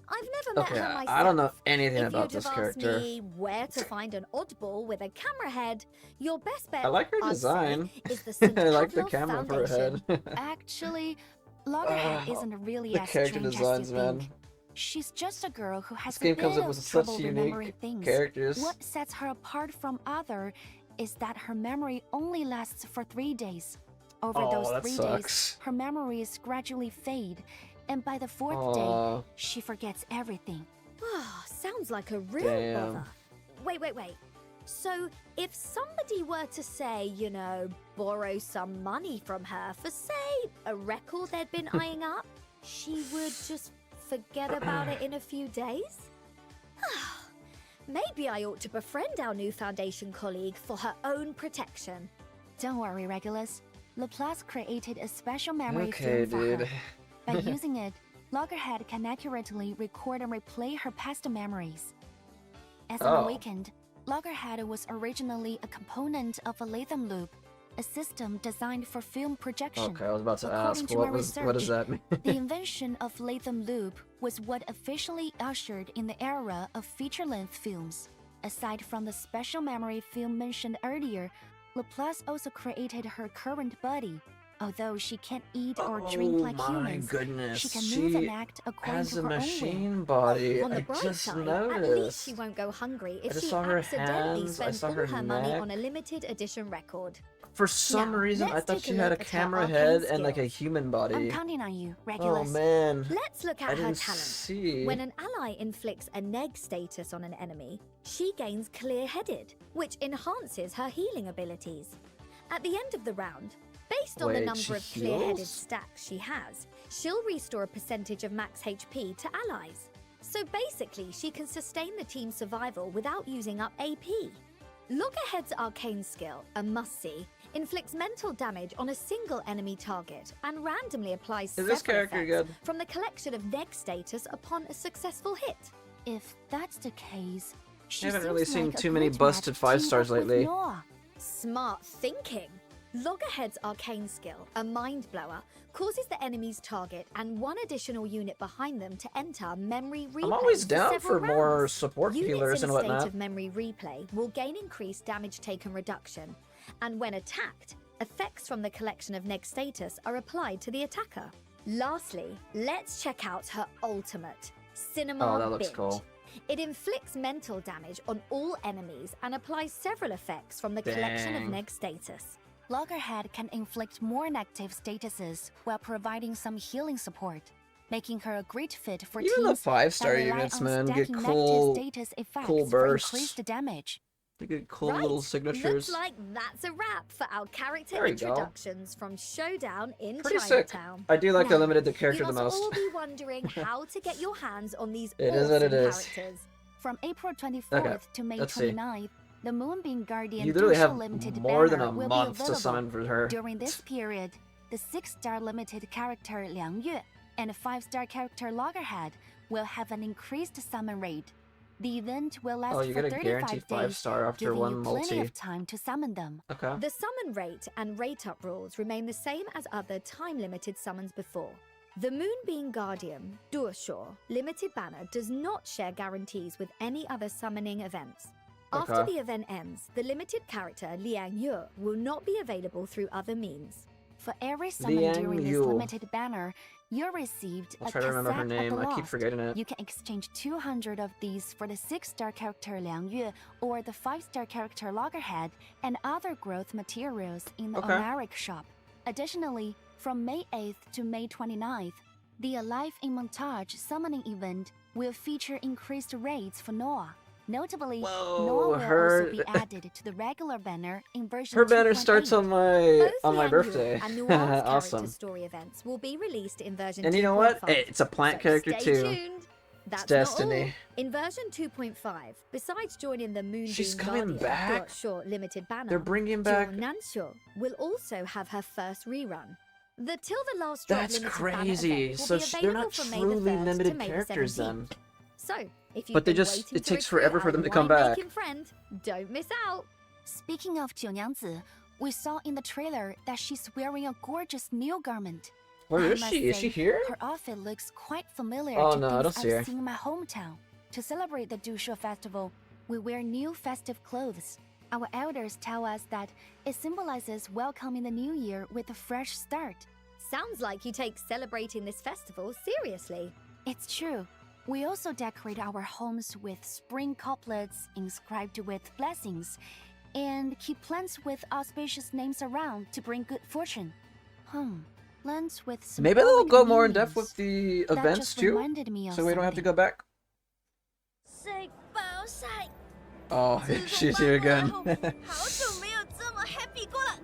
I've never met Okay, her myself. I don't know anything If about you'd this have asked character. me where to find an oddball with a camera head, your best bet, I like her I'd design. say, is the St. I like the Pavlov camera for her Foundation. head. Actually, Loggerhead isn't really the as character strange designs, as you man. think. She's just a girl who has This game a comes bit up with of such trouble remembering unique things. characters. What sets her apart from other is that her memory only lasts for 3 days. Over Oh, those that 3 sucks. days, her memories gradually fade, and by the 4th Aw. day, she forgets everything. Sounds like a real Damn. bother. Wait. So, if somebody were to say, you know, borrow some money from her for, say, a record they'd been eyeing up, she would just forget about it in a few days? Maybe I ought to befriend our new Foundation colleague for her own protection. Don't worry, Regulus. Laplace created a special memory Okay, film for dude. her. By using it, Loggerhead can accurately record and replay her past memories. As an Oh. awakened, Loggerhead was originally a component of a Latham loop, a system designed for film projection. Okay, I was about to According ask, to what my does research, that mean? The invention of Latham loop was what officially ushered in the era of feature-length films. Aside from the special memory film mentioned earlier, Laplace also created her current body. Although she can't eat or drink like my humans, goodness, she can move she and act according has to a her own will. machine body. On the I bright just side, at noticed. least she won't go hungry I if just she saw her accidentally hands, I spends saw all her her money neck. on a limited edition record. For some Now, reason, I let's thought take she a had a look at her camera arcane head and like a skills. human I'm body. counting on you, Oh Regulus. man, Let's look I at her didn't talent. see. When an ally inflicts a neg status on an enemy, she gains clear-headed, which enhances her healing abilities. At the end of the round, based on the Wait, number she of clear-headed heals? stacks she has, she'll restore a percentage of max HP to allies. So basically, she can sustain the team's survival without using up AP. Loggerhead's arcane skill, a must-see, inflicts mental damage on a single enemy target and randomly applies Is this several character effects good? from the collection of neg status upon a successful hit. If that's the case, she I haven't seems really seen like a too many good busted match 5 team stars up with lately. Noah. Smart thinking! Loggerhead's arcane skill, a mind blower, causes the enemy's target and one additional unit behind them to enter memory replay. I'm always down several for more rounds. support Units healers in and a state whatnot. of memory replay will gain increased damage taken reduction, and when attacked, effects from the collection of neg status are applied to the attacker. Lastly, let's check out her ultimate, Cinema Oh, that looks Binge. cool. It inflicts mental damage on all enemies and applies several effects from the collection of Dang. neg status. Loggerhead can inflict more negative statuses while providing some healing support, making her a great fit for Even the teams 5-star that rely units, on man, get stacking cool, negative status effects cool for bursts. increased damage. They get cool Right, little signatures. looks like that's a wrap for our character There you go. introductions from Showdown in Pretty sick. Chinatown. I do like the Now, limited the character you the must most. all be wondering how to get your hands on these It awesome is what it is. characters. From April 24th Okay, to May let's see. 29th, the Moonbeam Guardian You literally Dual have Limited more than banner a will month be to available. summon for her. During this period, the 6-star limited character LiangYue and a 5-star character Loggerhead will have an increased summon rate. The event will last Oh, you for get a 35 guaranteed days, 5-star after giving one you plenty multi. of time to summon them. Okay. The summon rate and rate up rules remain the same as other time-limited summons before. The Moonbeam Guardian Duoshaw limited banner does not share guarantees with any other summoning events. After Okay. the event ends, the limited character LiangYue will not be available through other means. For every summon during this LiangYue. limited banner, you received I'll a try to remember her cassette of name. the I keep lost. forgetting it. You can exchange 200 of these for the 6-star character LiangYue or the 5-star character Loggerhead and other growth materials in the Okay. Omaric shop. Additionally, from May 8th to May 29th, the Alive in Montage summoning event will feature increased rates for Noah. Notably, Whoa, Noah will her- also be added to the regular banner in version Her banner 2.8. starts on Both my LiangYue birthday. and Noir's character Awesome. story events will be released in version And you know what? 2.5. Hey, it's a plant So character stay too. tuned. That's It's Destiny. Not all. In version 2.5, besides joining the Moonbeam She's coming Guardian back? short limited banner, They're bringing back. Nansho will also have her first rerun. The Till the Last Drop That's limited crazy. banner event will So be they're available not from May truly the 3rd to limited May the characters 17th. then. So, if you've But they been just- waiting it to takes recruit forever for our them to come back. winemaking friend, don't miss out. Speaking of 九娘子, we saw in the trailer that she's wearing a gorgeous new garment. Where I is must she? Is she say, here? Her outfit looks quite familiar Oh, to no, I don't things see I've her. seen in my hometown. To celebrate the Dusha festival, we wear new festive clothes. Our elders tell us that it symbolizes welcoming the new year with a fresh start. Sounds like you take celebrating this festival seriously. It's true. We also decorate our homes with spring couplets inscribed with blessings and keep plants with auspicious names around to bring good fortune. Plants with some Maybe they'll go elegant more in depth meanings. with the That events just too, reminded me of so we don't have to something. go back. 睡饱晒。 Oh, 自从 she's 搬 here 过来 again. 后好久没有这么 happy 过了。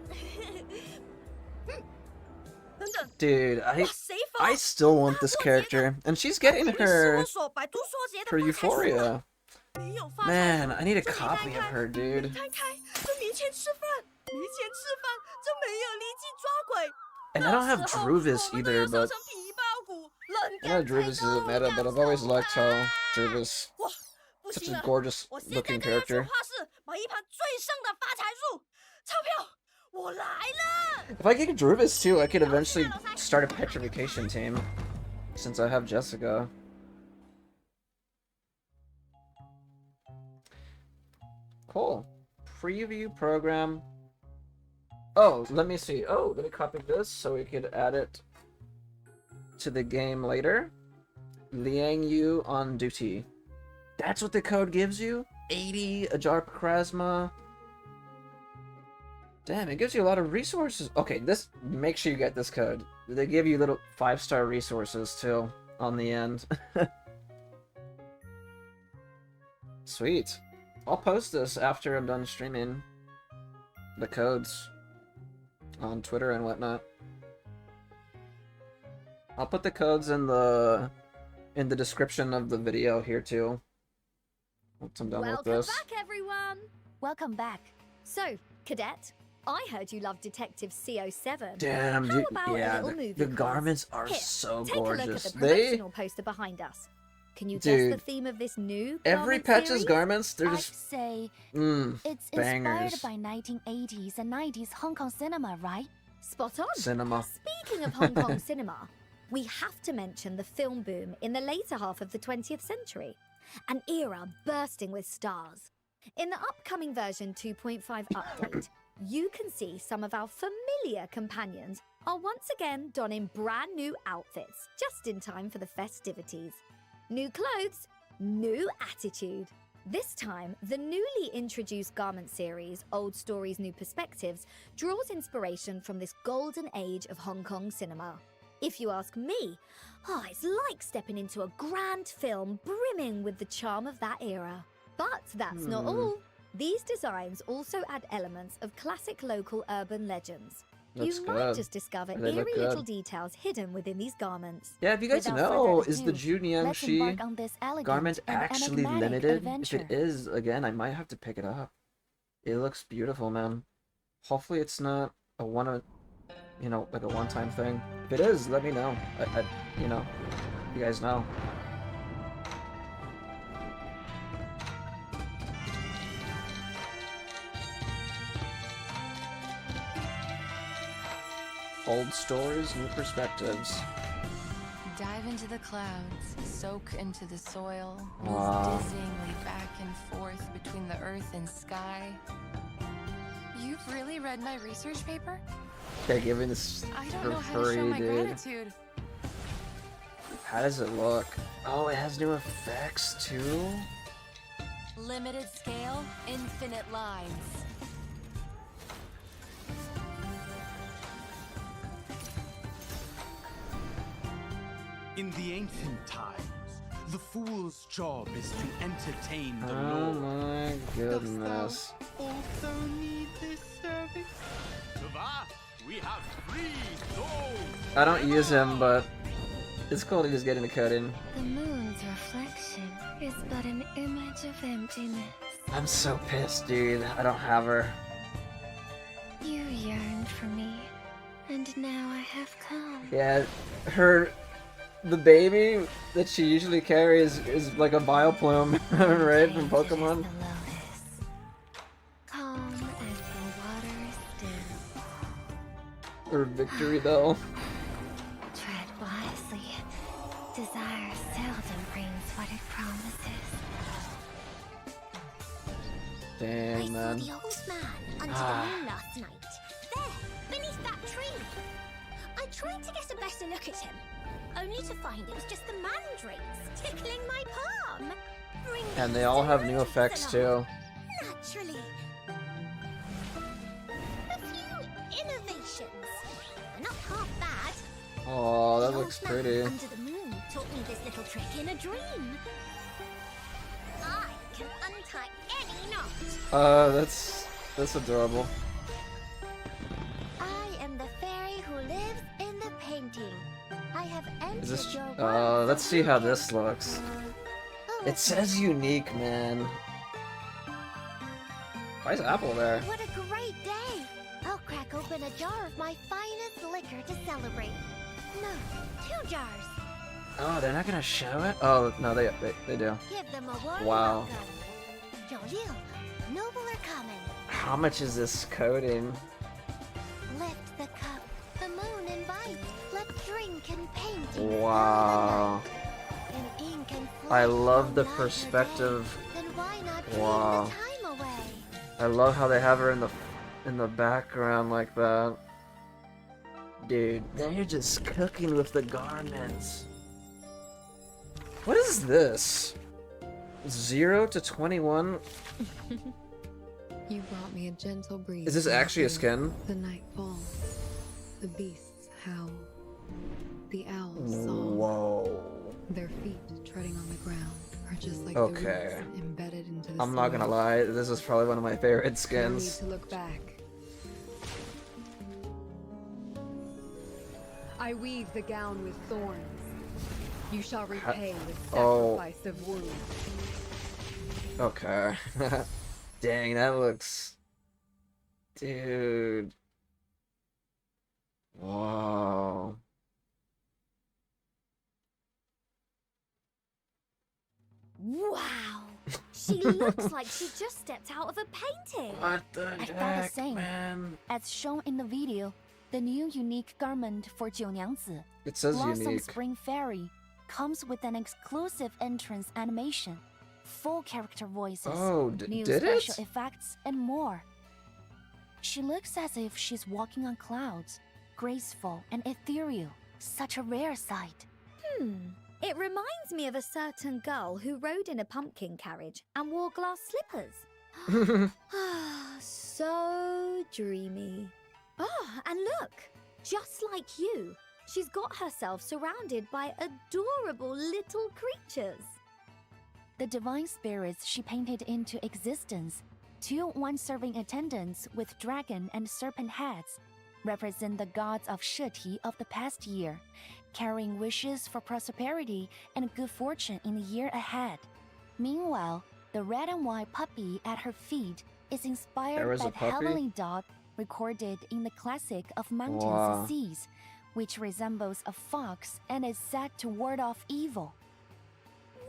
等等， Dude, 哇，谁否？ I still want this character, and she's getting 是 her 我所百度缩写的 her 发财树啊 Euphoria. 没有发财 Man, 树 I need a 就没 copy 摊 of 开 her, 没 dude. 摊开就没钱吃饭，没钱吃饭就没有力气抓鬼。 And I don't have 到时候 Druvis 我们都 either, 要烧 but 成皮包骨，冷 I know 干 Druvis 才 isn't 够 meta, but I've always liked how Druvis, 哇，不 such 行 a 了， gorgeous 我现在 looking 就要去 character. 画室买一盘最盛的发财树，钞票我来了。 If I get Druvis too, I could eventually start a petrification team, since I have Jessica. Cool. Preview program. Oh, let me see. Oh, let me copy this so we could add it to the game later. LiangYueOnDuty. That's what the code gives you? 80 Ajar Charisma. Damn, it gives you a lot of resources. Okay, this, make sure you get this code. They give you little 5-star resources too on the end. Sweet. I'll post this after I'm done streaming the codes on Twitter and whatnot. I'll put the codes in the description of the video here too. Once I'm done with Welcome this. back, everyone. Welcome back. So, Cadet, I heard you love Detective CO7. Damn, How dude. about a Yeah, little movie the quiz? garments are Here, so take a look at gorgeous. the They promotional poster behind us. Can you guess Dude, the theme of this new every garment patch's series? garments, they're I'd just say it's bangers. inspired by 1980s and 90s Hong Kong cinema, right? Spot on. Cinema. Speaking of Hong Kong cinema, we have to mention the film boom in the later half of the 20th century, an era bursting with stars. In the upcoming version 2.5 update, you can see some of our familiar companions are once again donning brand new outfits just in time for the festivities. New clothes, new attitude. This time, the newly introduced garment series, Old Stories, New Perspectives, draws inspiration from this golden age of Hong Kong cinema. If you ask me, it's like stepping into a grand film brimming with the charm of that era. But that's not all. These designs also add elements of classic local urban legends. You might just discover eerie little details hidden within these garments. Yeah, if you guys know, is the Junyangshi garment actually limited? If it is, again, I might have to pick it up. It looks beautiful, man. Hopefully it's not a like a one-time thing. If it is, let me know. You guys know. Old stories, new perspectives. Dive into the clouds, soak into the soil, move Wow. dizzyingly back and forth between the earth and sky. You've really read my research paper? They're giving this I don't for know how to show free, my dude. gratitude. How does it look? Oh, it has new effects too? Limited scale, infinite lines. In the ancient times, the fool's job is to entertain the Oh Lord. my goodness. Also need this service? We have 3 souls. I don't use him, but it's cool to just get into coding. The moon's reflection is but an image of emptiness. I'm so pissed, dude. I don't have her. You yearned for me, and now I have come. Yeah, the baby that she usually carries is like a Bioplume, right, from Pokemon? The lotus, calm as the water is still. Or Victory, though. Tread wisely. Desire seldom brings what it promises. Dang, man. I saw the old man under the moon last night. There, beneath that tree. I tried to get a better look at him, only to find it was just the mandrakes tickling my palm. And they all have new effects, too. Naturally. A few innovations. They're not half bad. Oh, that The looks old man pretty. under the moon taught me this little trick in a dream. I can untie any knot. That's adorable. I am the fairy who lives in the painting. I have entered Is this? your world. Let's see how this looks. Oh, It says unique, man. Why is Apple there? what a great day! I'll crack open a jar of my finest liquor to celebrate. No, 2 jars. Oh, they're not gonna show it? Oh, no, they do. Give them a warm Wow. welcome. 九六, noble or common. How much is this coding? Lift the cup. The moon invites. Let's drink and paint. Wow. In ink and I flame love the will melt your perspective. day. Then why not dream Wow. the time away? I love how they have her in the background like that. Dude, they're just cooking with the garments. What is this? 0 to 21? You brought me a gentle breeze. Is this actually a skin? The night falls. The beasts howl. The owls song. Whoa. Their feet treading on the ground are just like Okay. the roots embedded into the I'm not gonna soil. lie, this is probably one of my favorite No need skins. to look back. I weave the gown with thorns. You shall repay with Oh. sacrifice of wounds. Okay. Dang, that looks... Dude. Wow. Wow! She looks like she just stepped out of a painting. What the I felt the heck, same. man? As shown in the video, the new unique garment for 九娘子, It says Blossom unique. Spring Fairy, comes with an exclusive entrance animation, full character voices, Oh, new did it? special effects, and more. She looks as if she's walking on clouds, graceful and ethereal. Such a rare sight. It reminds me of a certain girl who rode in a pumpkin carriage and wore glass slippers. So dreamy. Oh, and look, just like you, she's got herself surrounded by adorable little creatures. The divine spirits she painted into existence, 2 one-serving attendants with dragon and serpent heads, represent the gods of Sheti of the past year, carrying wishes for prosperity and good fortune in the year ahead. Meanwhile, the red and white puppy at her feet is inspired by the heavenly dog recorded in the classic of mountains and seas, which resembles a fox and is said to ward off evil.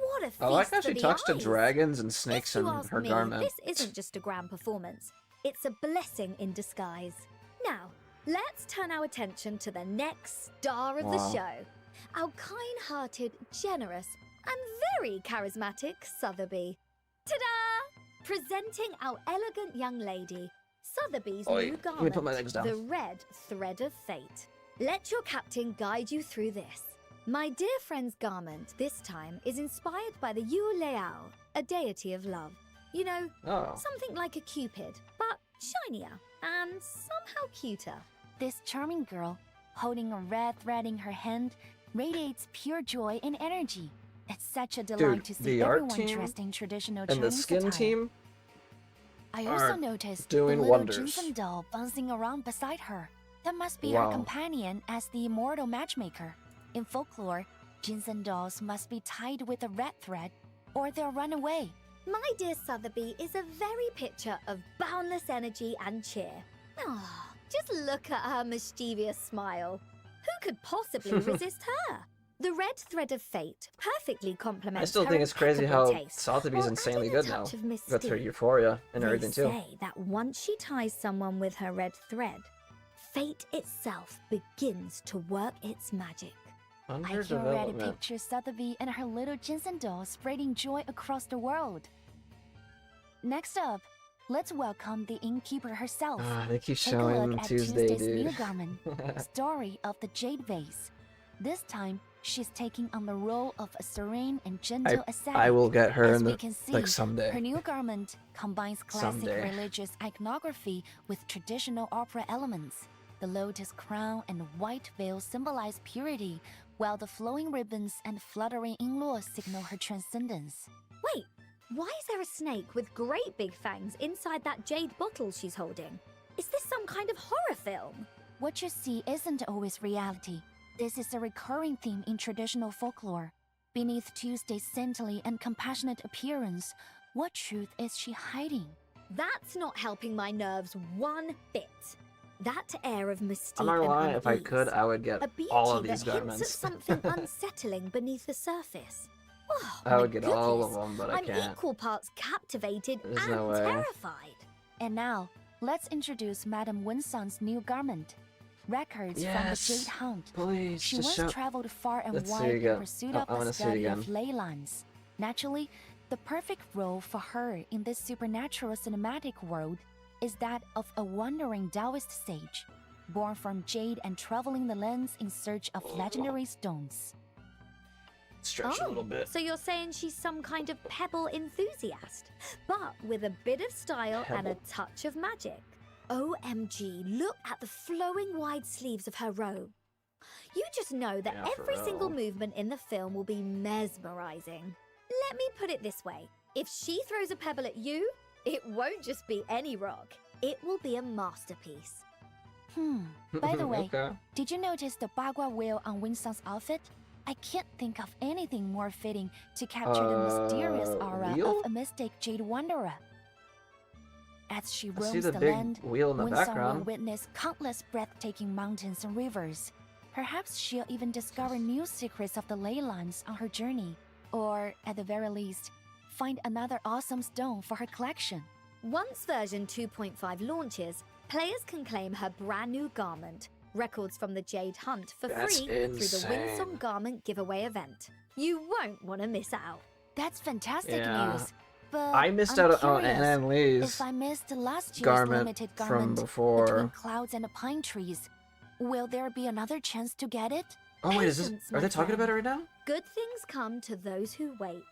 What a feast I like how for she the talks to eyes. dragons and snakes If in you ask her me, garment. This isn't just a grand performance. It's a blessing in disguise. Now, let's turn our attention to the next star of the show. Our kind-hearted, generous, and very charismatic Sotheby. Ta-da! Presenting our elegant young lady, Sotheby's new Let me put my garment, legs down. the red thread of fate. Let your captain guide you through this. My dear friend's garment this time is inspired by the Yu Leao, a deity of love. You know, something like a cupid, but shinier and somehow cuter. This charming girl, holding a red thread in her hand, radiates pure joy and energy. It's such a delight to see the art everyone team dressed in traditional and the Chinese skin attire. team I are also noticed doing the little wonders. Jinsen doll bouncing around beside her. That must be Wow. her companion as the immortal matchmaker. In folklore, Jinsen dolls must be tied with a red thread or they'll run away. My dear Sotheby is a very picture of boundless energy and cheer. Ah, just look at her mischievous smile. Who could possibly resist her? The red thread of fate perfectly complements I still her think it's crazy how impeccable taste, Sotheby's while insanely adding a good now. touch of With her mystique. euphoria and They everything too. say that once she ties someone with her red thread, fate itself begins to work its magic. I Under can already development. picture Sotheby and her little Jinsen doll spreading joy across the world. Next up, let's welcome the innkeeper herself. They keep Take a showing look at Tuesday, Tuesday's new dude. garment, Story of the Jade Vase. This time, she's taking on the role of a serene and gentle ascetic. I will get her As in we the can see, like someday. her new garment combines classic Someday. religious iconography with traditional opera elements. The lotus crown and white veil symbolize purity, while the flowing ribbons and fluttering inlaws signal her transcendence. Wait, why is there a snake with great big fangs inside that jade bottle she's holding? Is this some kind of horror film? What you see isn't always reality. This is a recurring theme in traditional folklore. Beneath Tuesday's saintly and compassionate appearance, what truth is she hiding? That's not helping my nerves one bit. That air of mystique I'm not gonna lie, and if I unease, could, I would get a beauty all of that these hints garments. at something unsettling beneath the surface. Oh, I my would get all of goodness. them, but I I'm can't. equal parts captivated There's and no way. terrified. And now, let's introduce Madame Winsong's new garment. Records from the Jade Hunt. Please, She just once show. traveled far and Let's see wide in again. pursuit I of wanna the see it study of again. ley lines. Naturally, the perfect role for her in this supernatural cinematic world is that of a wandering Taoist sage, born from jade and traveling the lands in search of legendary stones. Stretch a little bit. So you're saying she's some kind of pebble enthusiast, but with a bit of style and a Pebble. touch of magic. OMG, look at the flowing wide sleeves of her robe. You just know that Yeah, for every single real. movement in the film will be mesmerizing. Let me put it this way. If she throws a pebble at you, it won't just be any rock. It will be a masterpiece. By the way, Okay. did you notice the Bagua whale on Winsong's outfit? I can't think of anything more fitting to capture the mysterious aura wheel? of a mystic jade wanderer. As she I see roams the the big land, wheel in the Winsong will background. witness countless breathtaking mountains and rivers. Perhaps she'll even discover new secrets of the ley lines on her journey, or at the very least, find another awesome stone for her collection. Once version 2.5 launches, players can claim her brand new garment, Records from the Jade Hunt, for That's free through the insane. Winsong Garment giveaway event. You won't want to miss out. That's fantastic Yeah. news. But I missed I'm out on curious, Anne Lee's if I missed last year's garment limited from garment before. between clouds and pine trees, Will there be another chance to get it? Oh wait, Patience, are they my talking about it friend. right now? Good things come to those who wait.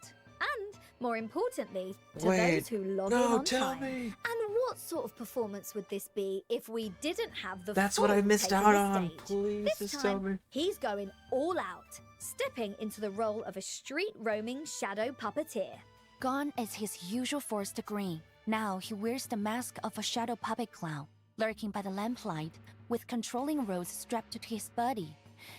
And, more importantly, to Wait, those who log in no, on tell time. me. And what sort of performance would this be if we didn't have the That's what I fool missed taking out the on. stage? Please This just time, tell me. he's going all out, stepping into the role of a street-roaming shadow puppeteer. Gone is his usual forced grin. Now he wears the mask of a shadow puppet clown, lurking by the lamplight, with controlling rods strapped to his body.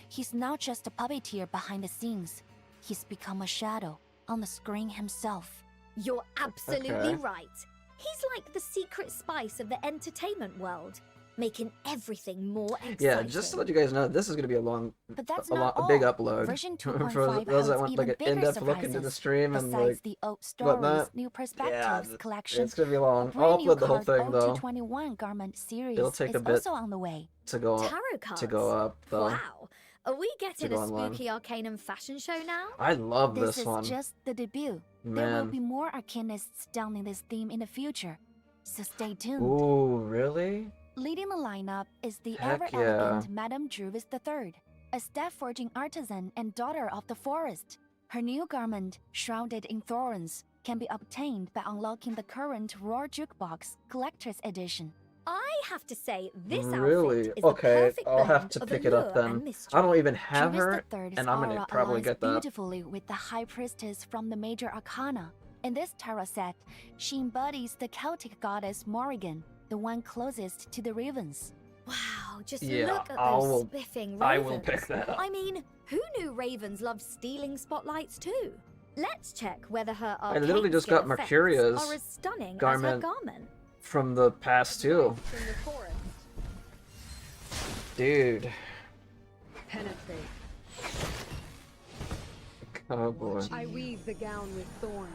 He's not just a puppeteer behind the scenes. He's become a shadow on the screen himself. You're absolutely Okay. right. He's like the secret spice of the entertainment world, making everything more exciting. Yeah, just to let you guys know, this is gonna be a long, But that's a not big all. upload. Version For 2.5 those that holds want like even an bigger in-depth look into the surprises. stream and Besides like the old whatnot. stories, new perspectives collection, it's gonna be long. a I'll brand new upload the whole card thing though 0221 garment series It'll take is a bit. also on the way. to go up. Tarot cards. To go up though. Wow. Are we getting go a online. spooky Arcanum fashion show now? I love This this is one. just the debut. There will Man. be more arcanists down in this theme in the future, so stay tuned. Ooh, really? Leading the lineup is the Heck ever-elegant yeah. Madame Druvis III, a staff-forging artisan and daughter of the forest. Her new garment, shrouded in thorns, can be obtained by unlocking the current Roar Jukebox Collector's Edition. I have to say, this Really? outfit is Okay, the perfect I'll have blend to of pick it up allure then. and mystery. I don't even have Druvis her, III's and I'm gonna aura probably aligns get that. beautifully with the High Priestess from the Major Arcana. In this tarot set, she embodies the Celtic goddess Morrigan, the one closest to the ravens. Wow, just Yeah, look at I those will- spiffing ravens. I will pick that up. I mean, who knew ravens loved stealing spotlights too? Let's check whether her I literally just got arcane Mercuria's are as stunning garment. as her garment. From the past too. From the forest. Dude. Penetrate. Oh boy. I weave the gown with thorns.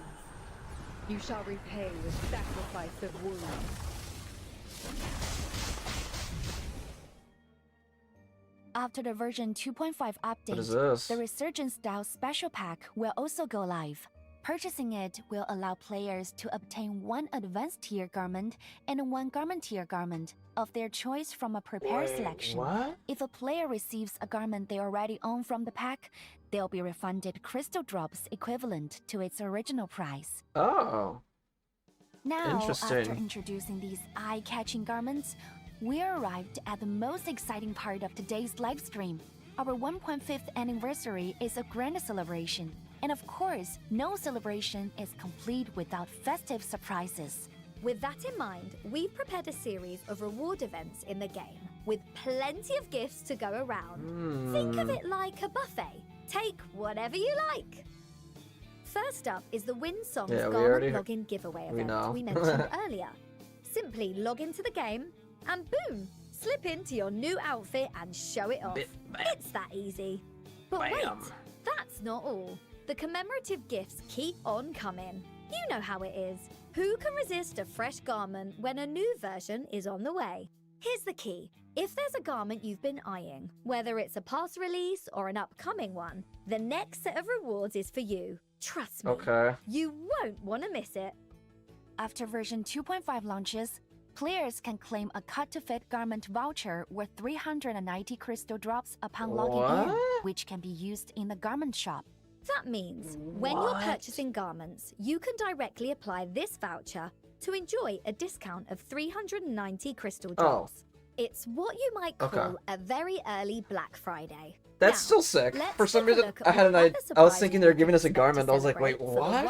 You shall repay with sacrifice of wounds. After the version 2.5 update, is this? the Resurgence Style Special Pack will also go live. Purchasing it will allow players to obtain one Advanced Tier garment and one Garment Tier garment of their choice from a prepared selection. What? If a player receives a garment they already own from the pack, they'll be refunded crystal drops equivalent to its original price. Oh. Now, after Interesting. introducing these eye-catching garments, we arrived at the most exciting part of today's livestream. Our 1.5th anniversary is a grand celebration. And of course, no celebration is complete without festive surprises. With that in mind, we've prepared a series of reward events in the game, with plenty of gifts to go around. Think of it like a buffet. Take whatever you like. First up is the Win Songs Yeah, we Garment already- Login Giveaway we event know. we mentioned earlier. Simply log into the game, and boom, slip into your new outfit and show it off. Bam. It's that easy. But Bam. wait, that's not all. The commemorative gifts keep on coming. You know how it is. Who can resist a fresh garment when a new version is on the way? Here's the key. If there's a garment you've been eyeing, whether it's a past release or an upcoming one, the next set of rewards is for you. Trust me. Okay. You won't want to miss it. After version 2.5 launches, players can claim a cut-to-fit garment voucher worth 390 crystal drops upon logging in, What? which can be used in the garment shop. That means when you're What? purchasing garments, you can directly apply this voucher to enjoy a discount of 390 crystal drops. It's what you might call Okay. a very early Black Friday. That's Now, still sick. let's For some take a reason, look at I had what an other idea. I was surprises thinking you they were can giving us a expect to garment. I was like, wait, celebrate for what? the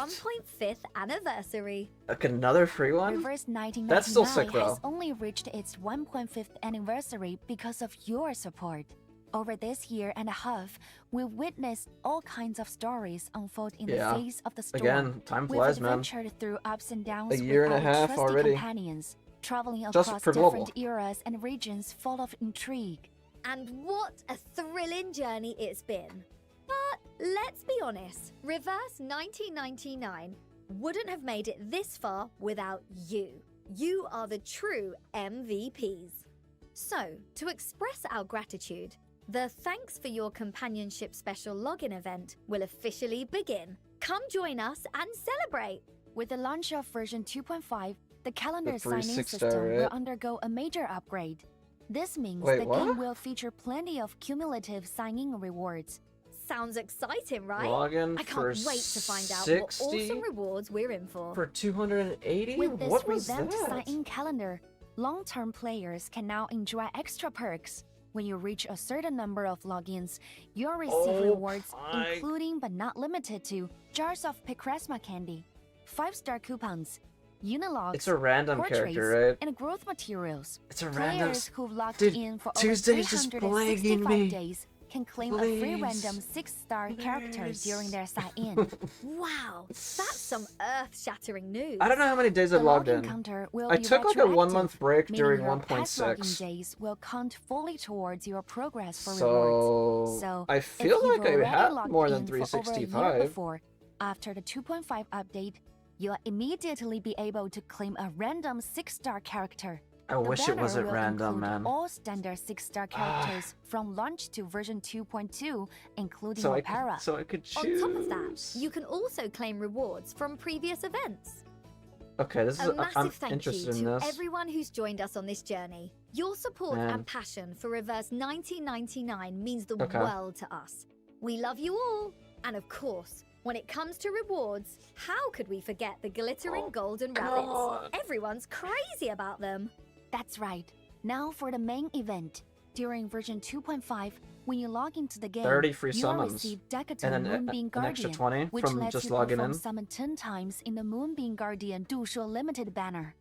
1.5th anniversary. Like another free one? Reverse 1999 That's still sick, though. has only reached its 1.5th anniversary because of your support. Over this year and a half, we've witnessed all kinds of stories unfold in Yeah. the face of the storm. Again, time We've flies, man. adventured through ups and downs A year with and a our half trusty already. companions, traveling Just across for different global. eras and regions full of intrigue. And what a thrilling journey it's been. But let's be honest, Reverse 1999 wouldn't have made it this far without you. You are the true MVPs. So, to express our gratitude, the Thanks for Your Companionship special login event will officially begin. Come join us and celebrate. With the launch of version 2.5, the calendar The free signing 6-star, system will right? undergo a major upgrade. This means Wait, the what? game will feature plenty of cumulative sign-in rewards. Sounds exciting, right? Login I for can't wait to find out 60? what awesome rewards we're in for. For 280? With this What was revamped that? sign-in calendar, long-term players can now enjoy extra perks. When you reach a certain number of logins, you'll receive rewards including but not limited to jars of Picresma candy, 5-star coupons, unilogs, It's a random portraits, character, right? and growth materials. It's a random. Players who've logged Dude, in for over Tuesday's just plaguing 365 me. days can claim a free random 6-star character during their sign-in. Wow, that's some earth-shattering news. I don't know how many days I've The logged login in. counter will I be took like a retroactive, 1-month break meaning during your past login 1.6. days will count fully towards your progress for rewards. So So I if feel you've like I already had logged more than in for over a year 365. before, after the 2.5 update, you'll immediately be able to claim a random 6-star character. I The wish it banner wasn't will random, include man. all standard 6-star characters from launch to version 2.2, including So I Opera. could On choose. top of that, you can also claim rewards from previous events. Okay, this is. A massive I'm thank you interested in to this. everyone who's joined us on this journey. Your support Man. and passion for Reverse 1999 means the Okay. world to us. We love you all. And of course, when it comes to rewards, how could we forget the glittering golden rabbits? God. Everyone's crazy about them. That's right. Now for the main event. During version 2.5, when you log into the game, 30 free you'll summons. receive And Decaton then Moonbeam an extra Guardian, 20 which from lets just you logging perform in. summon 10 times in the Moonbeam Guardian Dushuo Limited banner.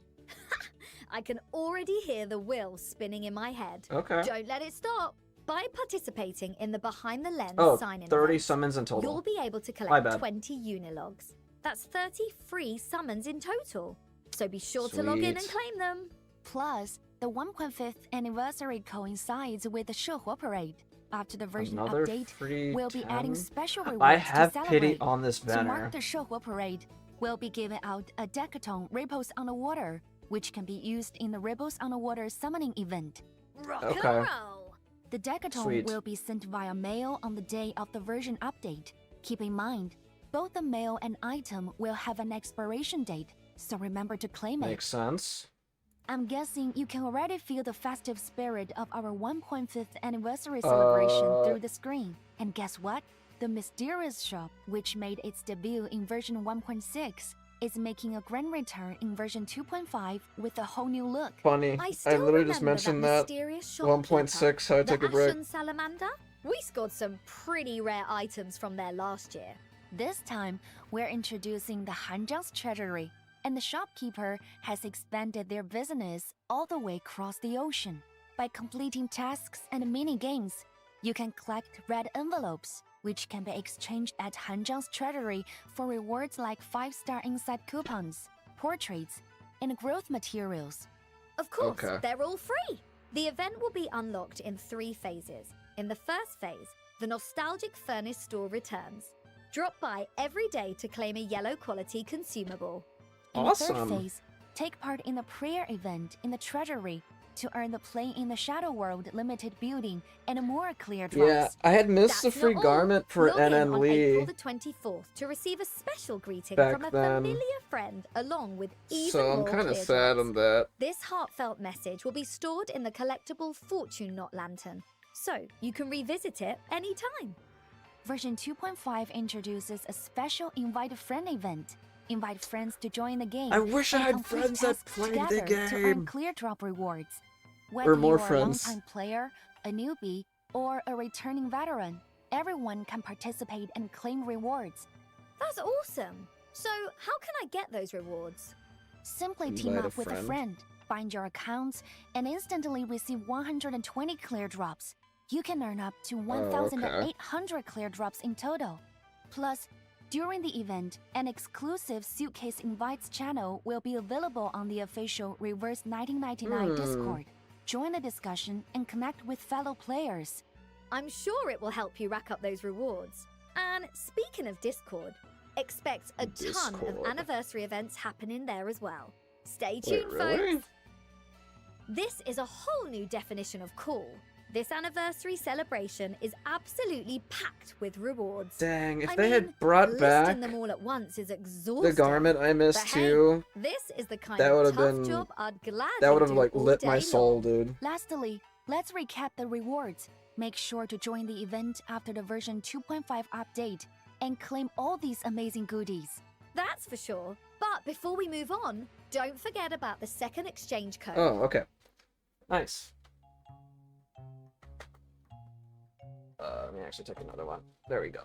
I can already hear the wheel spinning in my head. Okay. Don't let it stop. By participating in the Behind the Lens Oh, sign-in 30 event, summons in total. you'll be able to My collect bad. 20 Unilogs. That's 30 free summons in total. So be sure to log in and Sweet. claim them. Plus, the 1.5th anniversary coincides with the Shuhua Parade. After the version Another update, free we'll be adding 10? special rewards I to have celebrate. pity on this To banner. mark the Shuhua Parade, we'll be giving out a Decaton Ripples on the Water, which can be used in the Ripples on the Water summoning event. Rock Okay. and roll. The Decaton Sweet. will be sent via mail on the day of the version update. Keep in mind, both the mail and item will have an expiration date, so remember to claim it. Makes sense. I'm guessing you can already feel the festive spirit of our 1.5th anniversary celebration through the screen. And guess what? The mysterious shop, which made its debut in version 1.6, is making a grand return in version 2.5 with a whole new look. Funny. I I still literally just remember mentioned that that. mysterious shopkeeper, 1.6, how I took the a break. Ashen Salamander. We scored some pretty rare items from there last year. This time, we're introducing the Hanjiang's Treasury, and the shopkeeper has expanded their business all the way across the ocean. By completing tasks and mini-games, you can collect red envelopes, which can be exchanged at Hanjiang's Treasury for rewards like 5-star inside coupons, portraits, and growth materials. Of course, Okay. they're all free. The event will be unlocked in 3 phases. In the first phase, the nostalgic furnace store returns. Drop by every day to claim a yellow quality consumable. In the third Awesome. phase, take part in the prayer event in the Treasury to earn the Play in the Shadow World limited building and more clear drops. Yeah, I had missed That's the free not all. garment for Log in NN on Lee. April the 24th to receive a special greeting Back from a then. familiar friend along with even So I'm more kind of clear sad drops. on that. This heartfelt message will be stored in the collectible Fortune Knot Lantern, so you can revisit it anytime. Version 2.5 introduces a special Invite a Friend event. Invite friends to join the game. I wish I and had complete friends that tasks played the together to earn game. clear drop rewards. Or Whether more you are friends. a longtime player, a newbie, or a returning veteran, everyone can participate and claim rewards. That's awesome. So, how can I get those rewards? Simply team Invite a up with a friend. friend, find your accounts, and instantly receive 120 clear drops. You can earn up to 1,800 clear drops in total. Plus, during the event, an exclusive Suitcase Invites channel will be available on the official Reverse 1999 Discord. Join the discussion and connect with fellow players. I'm sure it will help you rack up those rewards. And speaking of Discord, expect a ton of Discord. anniversary events happening there as well. Stay Wait, tuned, really? folks. This is a whole new definition of cool. This anniversary celebration is absolutely packed with rewards. Dang, if I they mean, had brought listing back them all at once is the exhausting. garment I missed But hey, too, this is the kind that of would've tough been- job I'd that gladly would have do like all lit day my soul, long. dude. Lastly, Let's recap the rewards. Make sure to join the event after the version 2.5 update and claim all these amazing goodies. That's for sure. But before we move on, don't forget about the second exchange code. Oh, okay. Nice. Let me actually take another one. There we go.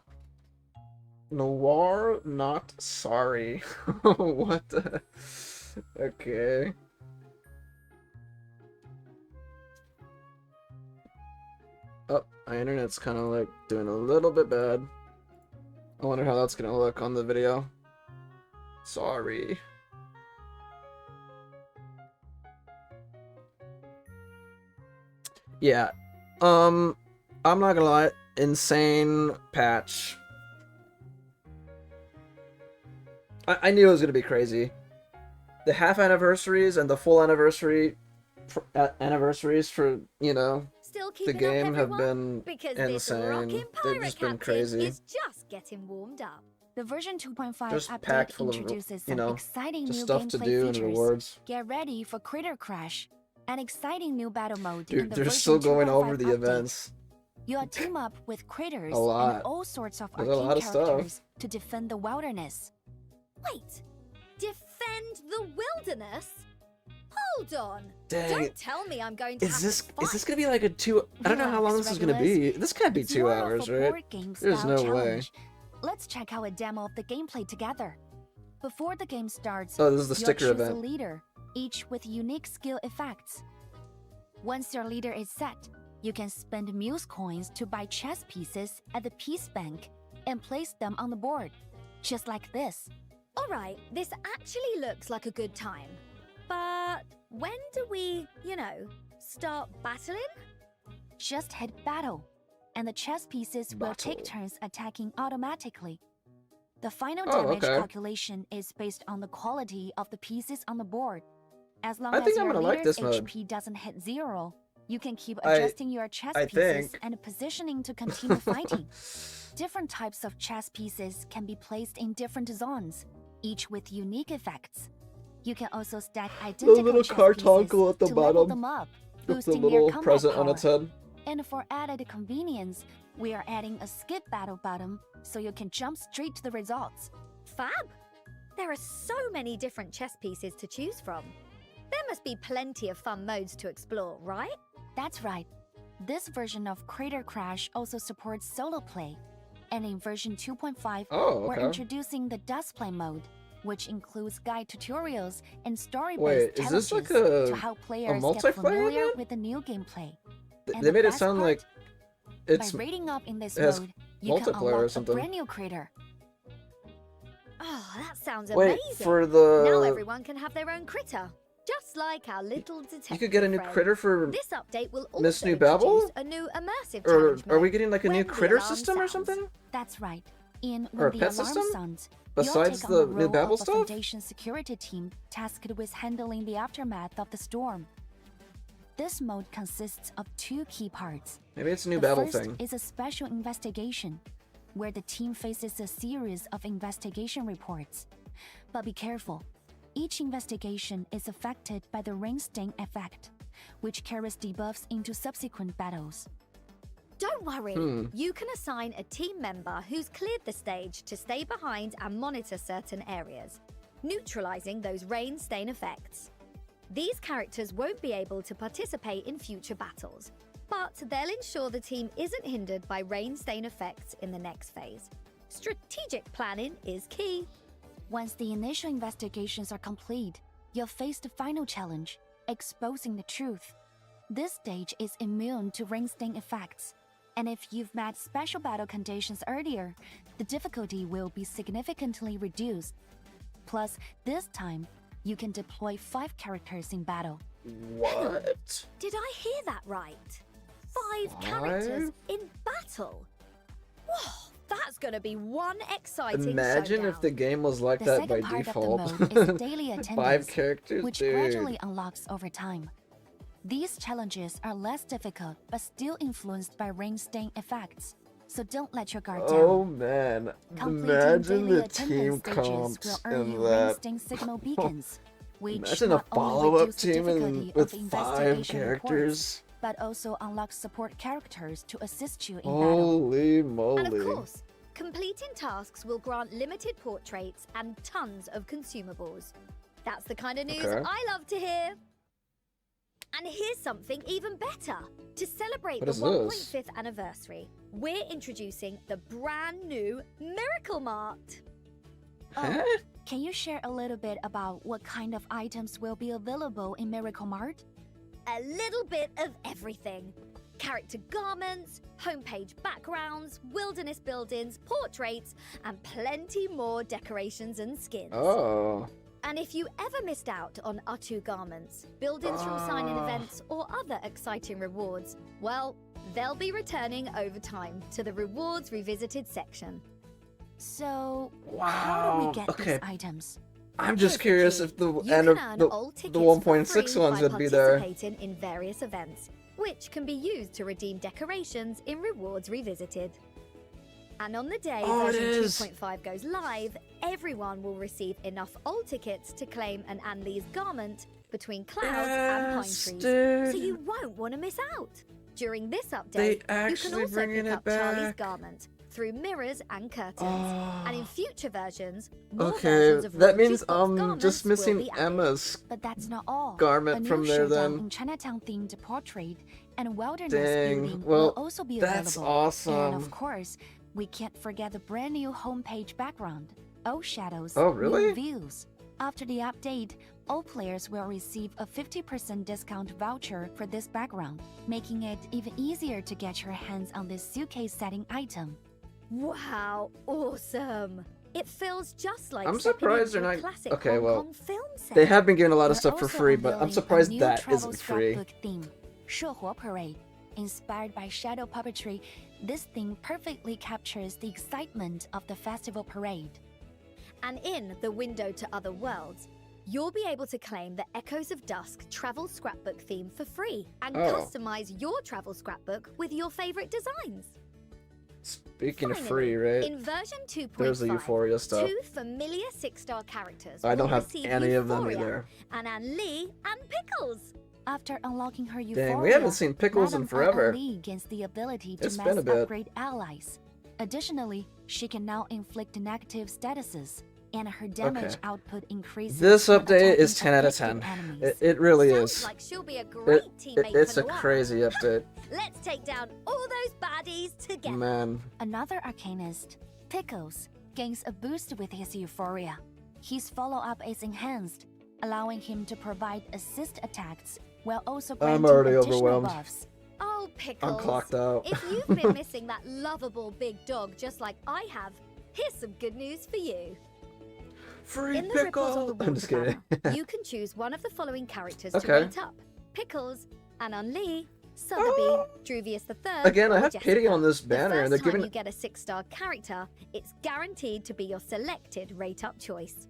NoireNotSorry. What the... Okay. Oh, my internet's kind of like doing a little bit bad. I wonder how that's gonna look on the video. Sorry. Yeah. I'm not gonna lie. Insane patch. I knew it was gonna be crazy. The half anniversaries and the full anniversaries for, you know, the game have been insane. They've just been crazy. It's just getting warmed up. The version 2.5 Just update packed full of, introduces you some know, exciting just new stuff to gameplay do and features. rewards. Get ready for Critter Crash, an exciting new battle mode in Dude, the they're version still going 2.5 over the update. events. You'll team up with critters A lot. and all sorts of There's a lot arcane of stuff. characters to defend the wilderness. Wait, defend the wilderness? Hold on. Dang. Don't tell me I'm going to have to Is fight. this gonna be like a 2? I don't know how long this is gonna be. This can't be It's 2 more of hours, a right? board game There's style no way. challenge. Let's check out a demo of the gameplay together. Before the game starts, Oh, this is the you'll sticker choose event. a leader, each with unique skill effects. Once your leader is set, you can spend Muse coins to buy chess pieces at the Peace Bank and place them on the board, just like this. Alright, this actually looks like a good time. But when do we, you know, start battling? Just hit battle, and the chess pieces will take Battle. turns attacking automatically. The final Oh, damage okay. calculation is based on the quality of the pieces on the board. As long I as think I'm your gonna like leader's this mode. HP doesn't hit 0, you can keep I- adjusting your chess I pieces think. and positioning to continue fighting. Different types of chess pieces can be placed in different zones, each with unique effects. You can also stack identical little chess car pieces toggle at the to level bottom them up, with the boosting their little combat present on power. its head. And for added convenience, we are adding a skip battle button so you can jump straight to the results. Fab! There are so many different chess pieces to choose from. There must be plenty of fun modes to explore, right? That's right. This version of Crater Crash also supports solo play. And in version 2.5, Oh, we're okay. introducing the Dust Play mode, which includes guide tutorials and story-based Wait, is challenges this like a to help players get multiplayer familiar mode? with the new gameplay. And They the made it best sound part? like it's By rating up in this it has mode, you can multiplayer or unlock a something. brand new crater. Oh, that sounds Wait, amazing. for Now the everyone can have their own critter. Just like our little detective you could get a new friend. critter for This update will also Miss New Babel? introduce a new immersive or challenge are we mode getting like a new when the critter alarm system or sounds. something? That's right. In Or a when the pet alarm system? sounds, Besides you'll take on the the new role Babel of a stuff? Foundation security team tasked with handling the aftermath of the storm. This mode consists of 2 key parts. Maybe it's a new The Babel first thing. is a special investigation, where the team faces a series of investigation reports. But be careful. Each investigation is affected by the rain stain effect, which carries debuffs into subsequent battles. Don't worry, Hmm. you can assign a team member who's cleared the stage to stay behind and monitor certain areas, neutralizing those rain stain effects. These characters won't be able to participate in future battles, but they'll ensure the team isn't hindered by rain stain effects in the next phase. Strategic planning is key. Once the initial investigations are complete, you'll face the final challenge, exposing the truth. This stage is immune to rain stain effects, and if you've met special battle conditions earlier, the difficulty will be significantly reduced. Plus, this time, you can deploy 5 characters in battle. What? Did I hear that right? 5 Five? characters in battle? Whoa, that's gonna be one exciting Imagine if the showdown. game was like The that second by part default. of the mode is daily 5 attendance, characters, which dude. gradually unlocks over time. These challenges are less difficult but still influenced by rain stain effects, so don't let your guard Oh down. man, Completing imagine daily the attendance team stages will comps earn in you rain that. stain signal beacons, which Imagine a not only follow-up reduce the team difficulty with of 5 investigation reports, characters. but also unlock support characters to assist you in battle. Holy moly. And of course, completing tasks will grant limited portraits and tons of consumables. That's the kind of news I love to hear. And here's something even better. To celebrate the 1.5th anniversary, we're introducing the brand new Miracle Mart. Oh, can you share a little bit about what kind of items will be available in Miracle Mart? A little bit of everything. Character garments, homepage backgrounds, wilderness buildings, portraits, and plenty more decorations and skins. Oh. And if you ever missed out on Utu garments, buildings from sign-in events, or other exciting rewards, well, they'll be returning over time to the Rewards Revisited section. So, wow. how do we get these items? I'm just curious if the end of the 1.6 ones would be there. Participating in various events, which can be used to redeem decorations in Rewards Revisited. And on the day version 2.5 goes live, everyone will receive enough old tickets to claim an Anlee's garment between clouds and pine trees. So you won't want to miss out. During this update, you can also pick up Charlie's garment through mirrors and curtains. And in future versions, more versions of that means garments just missing will be Emma's but that's not all. garment from there then. In Chinatown themed portrait and wilderness Dang, building well, will also be that's available. awesome. And of course, we can't forget the brand new homepage background, all shadows, Oh, really? new views. After the update, all players will receive a 50% discount voucher for this background, making it even easier to get your hands on this suitcase setting item. Wow, awesome! It feels just like I'm stepping surprised into they're a not. classic Okay, Hong well, Kong film set. they have been giving a lot of We're stuff for also free, but I'm unveiling surprised a new that travel isn't free. scrapbook theme, 社火 Parade. Inspired by shadow puppetry, this theme perfectly captures the excitement of the festival parade. And in The Window to Other Worlds, you'll be able to claim the Echoes of Dusk travel scrapbook theme for free and customize your travel scrapbook with your favorite designs. Speaking Finally, of free, right? In version 2.5, There's the Euphoria stuff. 2 familiar 6-star characters I don't will have receive any of them Euphoria either. and Anlee and Pickles. After unlocking her Euphoria, Dang, we haven't seen Pickles in Madame forever. Anlee gains the ability to It's mass been a bit. upgrade allies. Additionally, she can now inflict negative statuses, and her damage output increases. This when update is attacking 10 out of afflicted 10. enemies. It really Sounds is. like she'll be a great teammate It's for a Noire. crazy update. Let's take down all those baddies together. Man. Another arcanist, Pickles, gains a boost with his Euphoria. His follow-up is enhanced, allowing him to provide assist attacks while also granting already additional overwhelmed. buffs. Oh, Pickles. I'm clocked out. If you've been missing that lovable big dog just like I have, here's some good news for you. Free In the Ripples on the Pickle! I'm just Water kidding. banner, you can choose one of the following characters Okay. to rate up. Pickles, Anonlee, Sotheby, Druvius III, Again, I or have pity Jessica. on this banner, and The they're first time giving. you get a 6-star character, it's guaranteed to be your selected rate-up choice.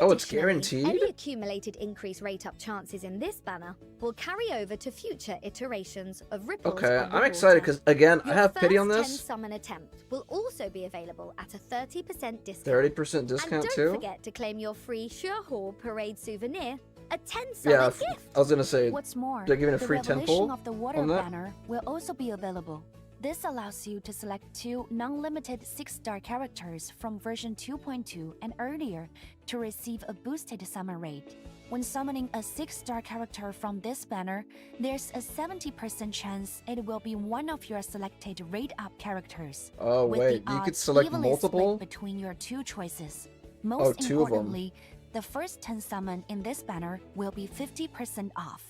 Oh, it's Additionally, guaranteed? Any accumulated increased rate-up chances in this banner will carry over to future iterations of Ripples Okay, on the I'm excited Water. because, again, I Your have pity on first 10 this. summon attempt will also be available at a 30% discount. 30% discount and don't too? forget to claim your free Sure Parade souvenir, a 10 summon Yeah, gift. I was gonna say, What's more, they're giving a the free 10 Revelation pull of the Water on that? banner will also be available. This allows you to select 2 non-limited 6-star characters from version 2.2 and earlier to receive a boosted summon rate. When summoning a 6-star character from this banner, there's a 70% chance it will be one of your selected rate-up characters. Oh, with wait, the you could odds select evenly multiple? split between your 2 choices. Most 2 of them. importantly, the first 10 summon in this banner will be 50% off.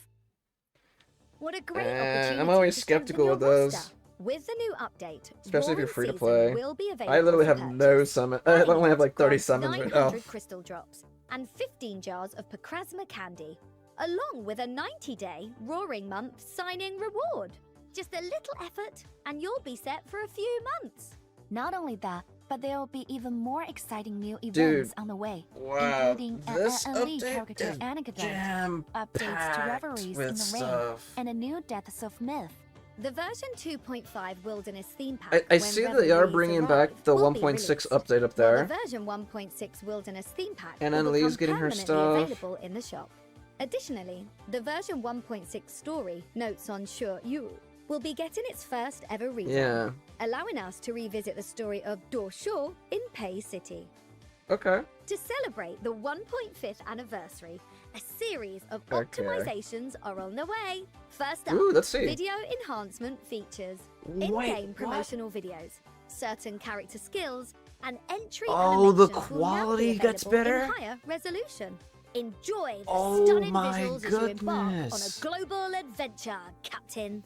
What a great opportunity I'm always to strengthen skeptical your with those. roster. With the new update, Especially if War you're in free to Season play. will be I literally available have for no purchase. summon. I only have like 30 grants summons right 900 now. crystal drops and 15 jars of Pacrasma candy, along with a 90-day Roaring Month signing reward. Just a little effort, and you'll be set for a few months. Not only that, but there will be even more exciting new events Dude, on the way, wow, including this an elite update character is anecdote, updates to jam-packed reveries in with the stuff. rain, and a new Deaths of Myth. The version 2.5 Wilderness theme pack. I when see that they are Revelries bringing arrive, back the will be 1.6 released, update up while there. The version 1.6 Wilderness theme pack And will Annalee's become getting her permanently stuff. available in the shop. Additionally, the version 1.6 story, Notes on LiangYueOnDuty, will be getting its first ever reason, Yeah. allowing us to revisit the story of Dorsho in Pei City. Okay. To celebrate the 1.5th anniversary, a series of Okay. optimizations are on the way. First up, Ooh, let's see. video enhancement features, Wait, in-game what? promotional videos, certain character skills, and entry Oh, the animations will now be quality gets available better? in higher resolution. Enjoy the Oh stunning my visuals as you embark on a goodness. global adventure, Captain.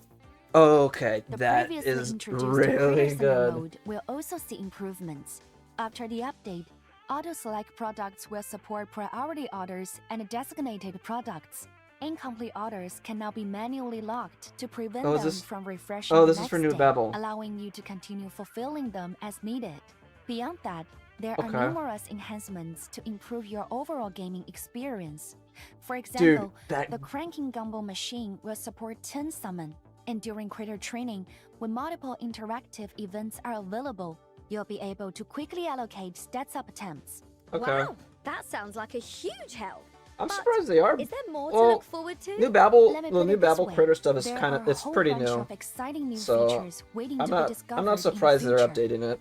Okay, The that previously is introduced really Creator Center good. mode will also see improvements. After the update, auto-select products will support priority orders and designated products. Incomplete orders can now be manually locked to prevent Oh, is them this- from refreshing oh, the this is next for New day, Babel. allowing you to continue fulfilling them as needed. Beyond that, there are Okay. numerous enhancements to improve your overall gaming experience. For example, that- the cranking gumball machine will support 10 summon, and during creator training, when multiple interactive events are available, you'll be able to quickly allocate stats up attempts. Okay. Wow, that sounds like a huge help. I'm But surprised they are. Is there more well, to look forward to? New Babel, Let me well, put New it this Babel way, creator stuff is there kind are of, a it's whole pretty bunch new. of exciting new So, features waiting I'm to be not, discovered I'm not in the surprised they're future. updating it.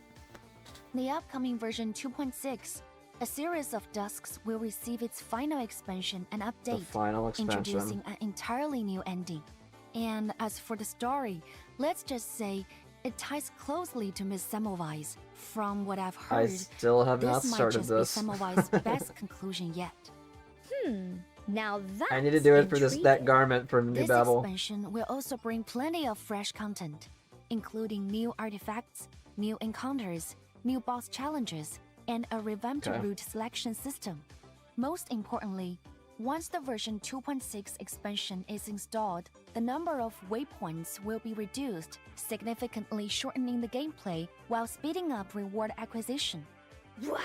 The upcoming version 2.6, a series of dusks will receive its final expansion and The update, final expansion. introducing an entirely new ending. And as for the story, let's just say it ties closely to Miss Semmelweis. From what I've I heard, still have not this might started just this. be Semmelweis' best conclusion yet. Now that's I need to do it for that intriguing. garment from New This Babel. expansion will also bring plenty of fresh content, including new artifacts, new encounters, new boss challenges, and a revamped Okay. route selection system. Most importantly, once the version 2.6 expansion is installed, the number of waypoints will be reduced, significantly shortening the gameplay while speeding up reward acquisition. Wow,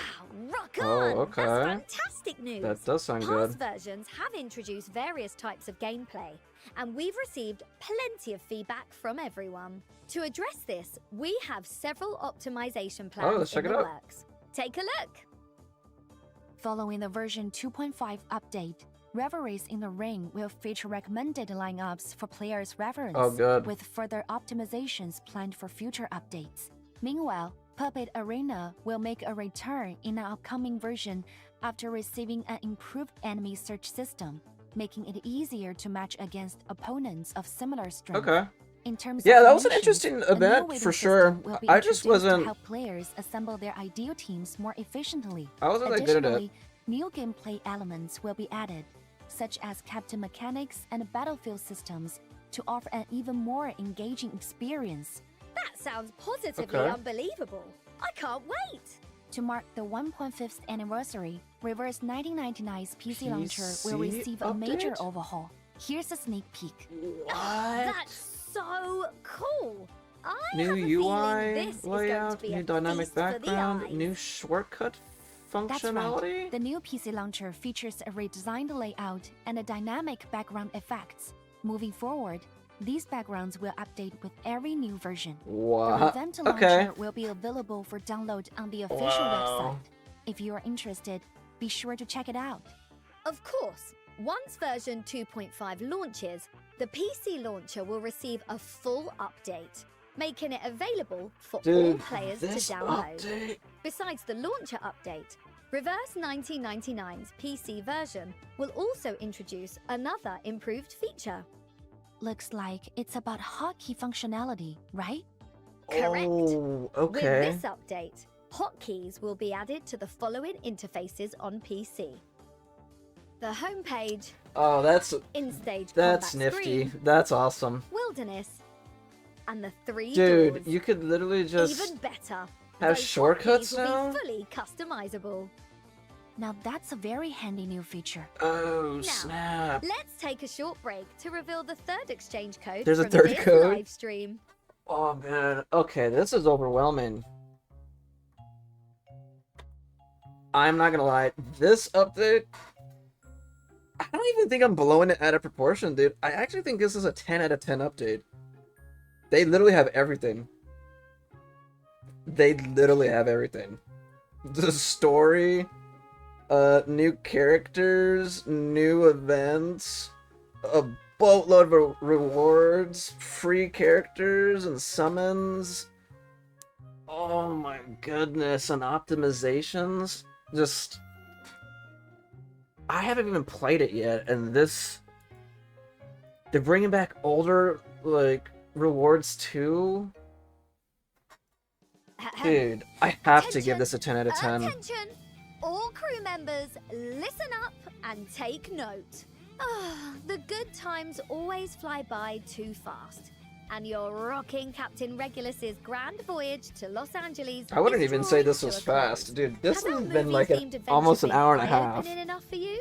rock Oh, on! okay. That's fantastic news. That does sound Past good. versions have introduced various types of gameplay, and we've received plenty of feedback from everyone. To address this, we have several optimization plans let's check in it the out. works. Take a look. Following the version 2.5 update, Reveries in the Ring will feature recommended lineups for players' reference, Oh, good. with further optimizations planned for future updates. Meanwhile, Puppet Arena will make a return in an upcoming version after receiving an improved enemy search system, making it easier to match against opponents of similar strength. Okay. In terms Yeah, of that was an missions, interesting a new event waiting for sure. system will be I just introduced wasn't. to help players assemble their ideal teams more efficiently. I wasn't that good at it. Additionally, new gameplay elements will be added, such as captain mechanics and battlefield systems, to offer an even more engaging experience. That sounds positively Okay. unbelievable. I can't wait. To mark the 1.5th anniversary, Reverse 1999's PC launcher will PC receive a major update? overhaul. Here's a sneak peek. What? That's so cool. I New have a UI feeling this is going to layout, be new a dynamic feast for the background, eyes. new shortcut That's functionality. right. The new PC launcher features a redesigned layout and a dynamic background effects. Moving forward, these backgrounds will update with every new version. The What? Revamp Okay. launcher will be available for download on the official Wow. website. If you are interested, be sure to check it out. Of course, once version 2.5 launches, the PC launcher will receive a full update, making it available for all Dude, players to this download. update. Besides the launcher update, Reverse 1999's PC version will also introduce another improved feature. Looks like it's about hotkey functionality, right? Correct. Oh, okay. With this update, hotkeys will be added to the following interfaces on PC. The homepage, Oh, that's in-stage that's combat nifty. screen, That's awesome. wilderness, and the 3 Dude, doors. you could literally just Even better, have those shortcuts hotkeys will now? be fully customizable. Now that's a very handy new feature. Oh, Now, snap. Let's take a short break to reveal the third exchange code There's a from third this code? live stream. Oh, man. Okay, this is overwhelming. I'm not gonna lie. This update, I don't even think I'm blowing it out of proportion, dude. I actually think this is a 10 out of 10 update. They literally have everything. They literally have everything. The story, New characters, new events, a boatload of rewards, free characters and summons. Oh my goodness, and optimizations. Just, I haven't even played it yet, and this, they're bringing back older, like, rewards too. Dude, I have to give this a 10 out of 10. Attention! All crew members, listen up and take note. The good times always fly by too fast. And you're rocking Captain Regulus's grand voyage to Los Angeles. I wouldn't even say this was fast. Dude, this has been like almost an hour and a half. Enough for you?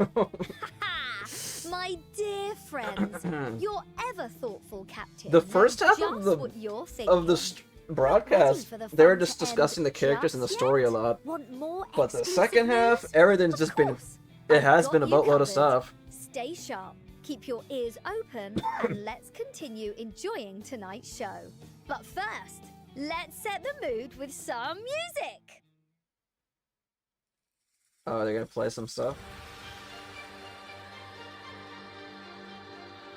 My dear friends, your ever thoughtful captain. The first half knows of just what you're the broadcast, they were just discussing the characters and the story a lot. But the second half, everything's just been, it has been a boatload of stuff. Stay sharp, keep your ears open, and let's continue enjoying tonight's show. But first, let's set the mood with some music. Oh, they're gonna play some stuff.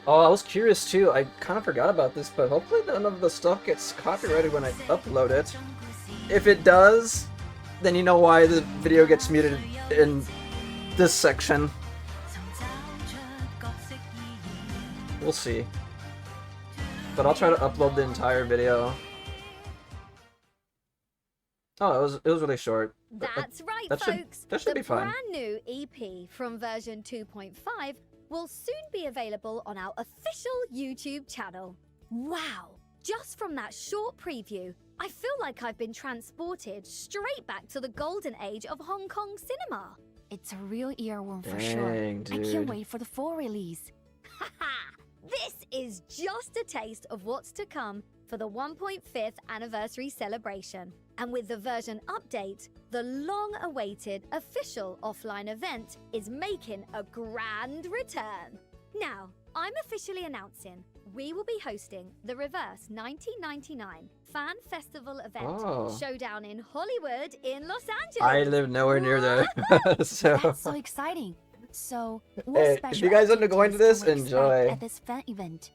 Oh, I was curious too. I kind of forgot about this, but hopefully none of the stuff gets copyrighted when I upload it. If it does, then you know why the video gets muted in this section. We'll see. But I'll try to upload the entire video. Oh, it was really short. That's right, that folks. That should be fine. The brand new EP from version 2.5 will soon be available on our official YouTube channel. Wow! Just from that short preview, I feel like I've been transported straight back to the golden age of Hong Kong cinema. It's a real earworm for Dang, sure. dude. I can't wait for the full release. Haha! This is just a taste of what's to come for the 1.5th anniversary celebration. And with the version update, the long-awaited official offline event is making a grand return. Now, I'm officially announcing we will be hosting the Reverse 1999 Fan Festival event showdown in Hollywood in Los Angeles. I live nowhere near there. So. That's so exciting. So, Hey, if you guys end up going to this, enjoy. At this fan event.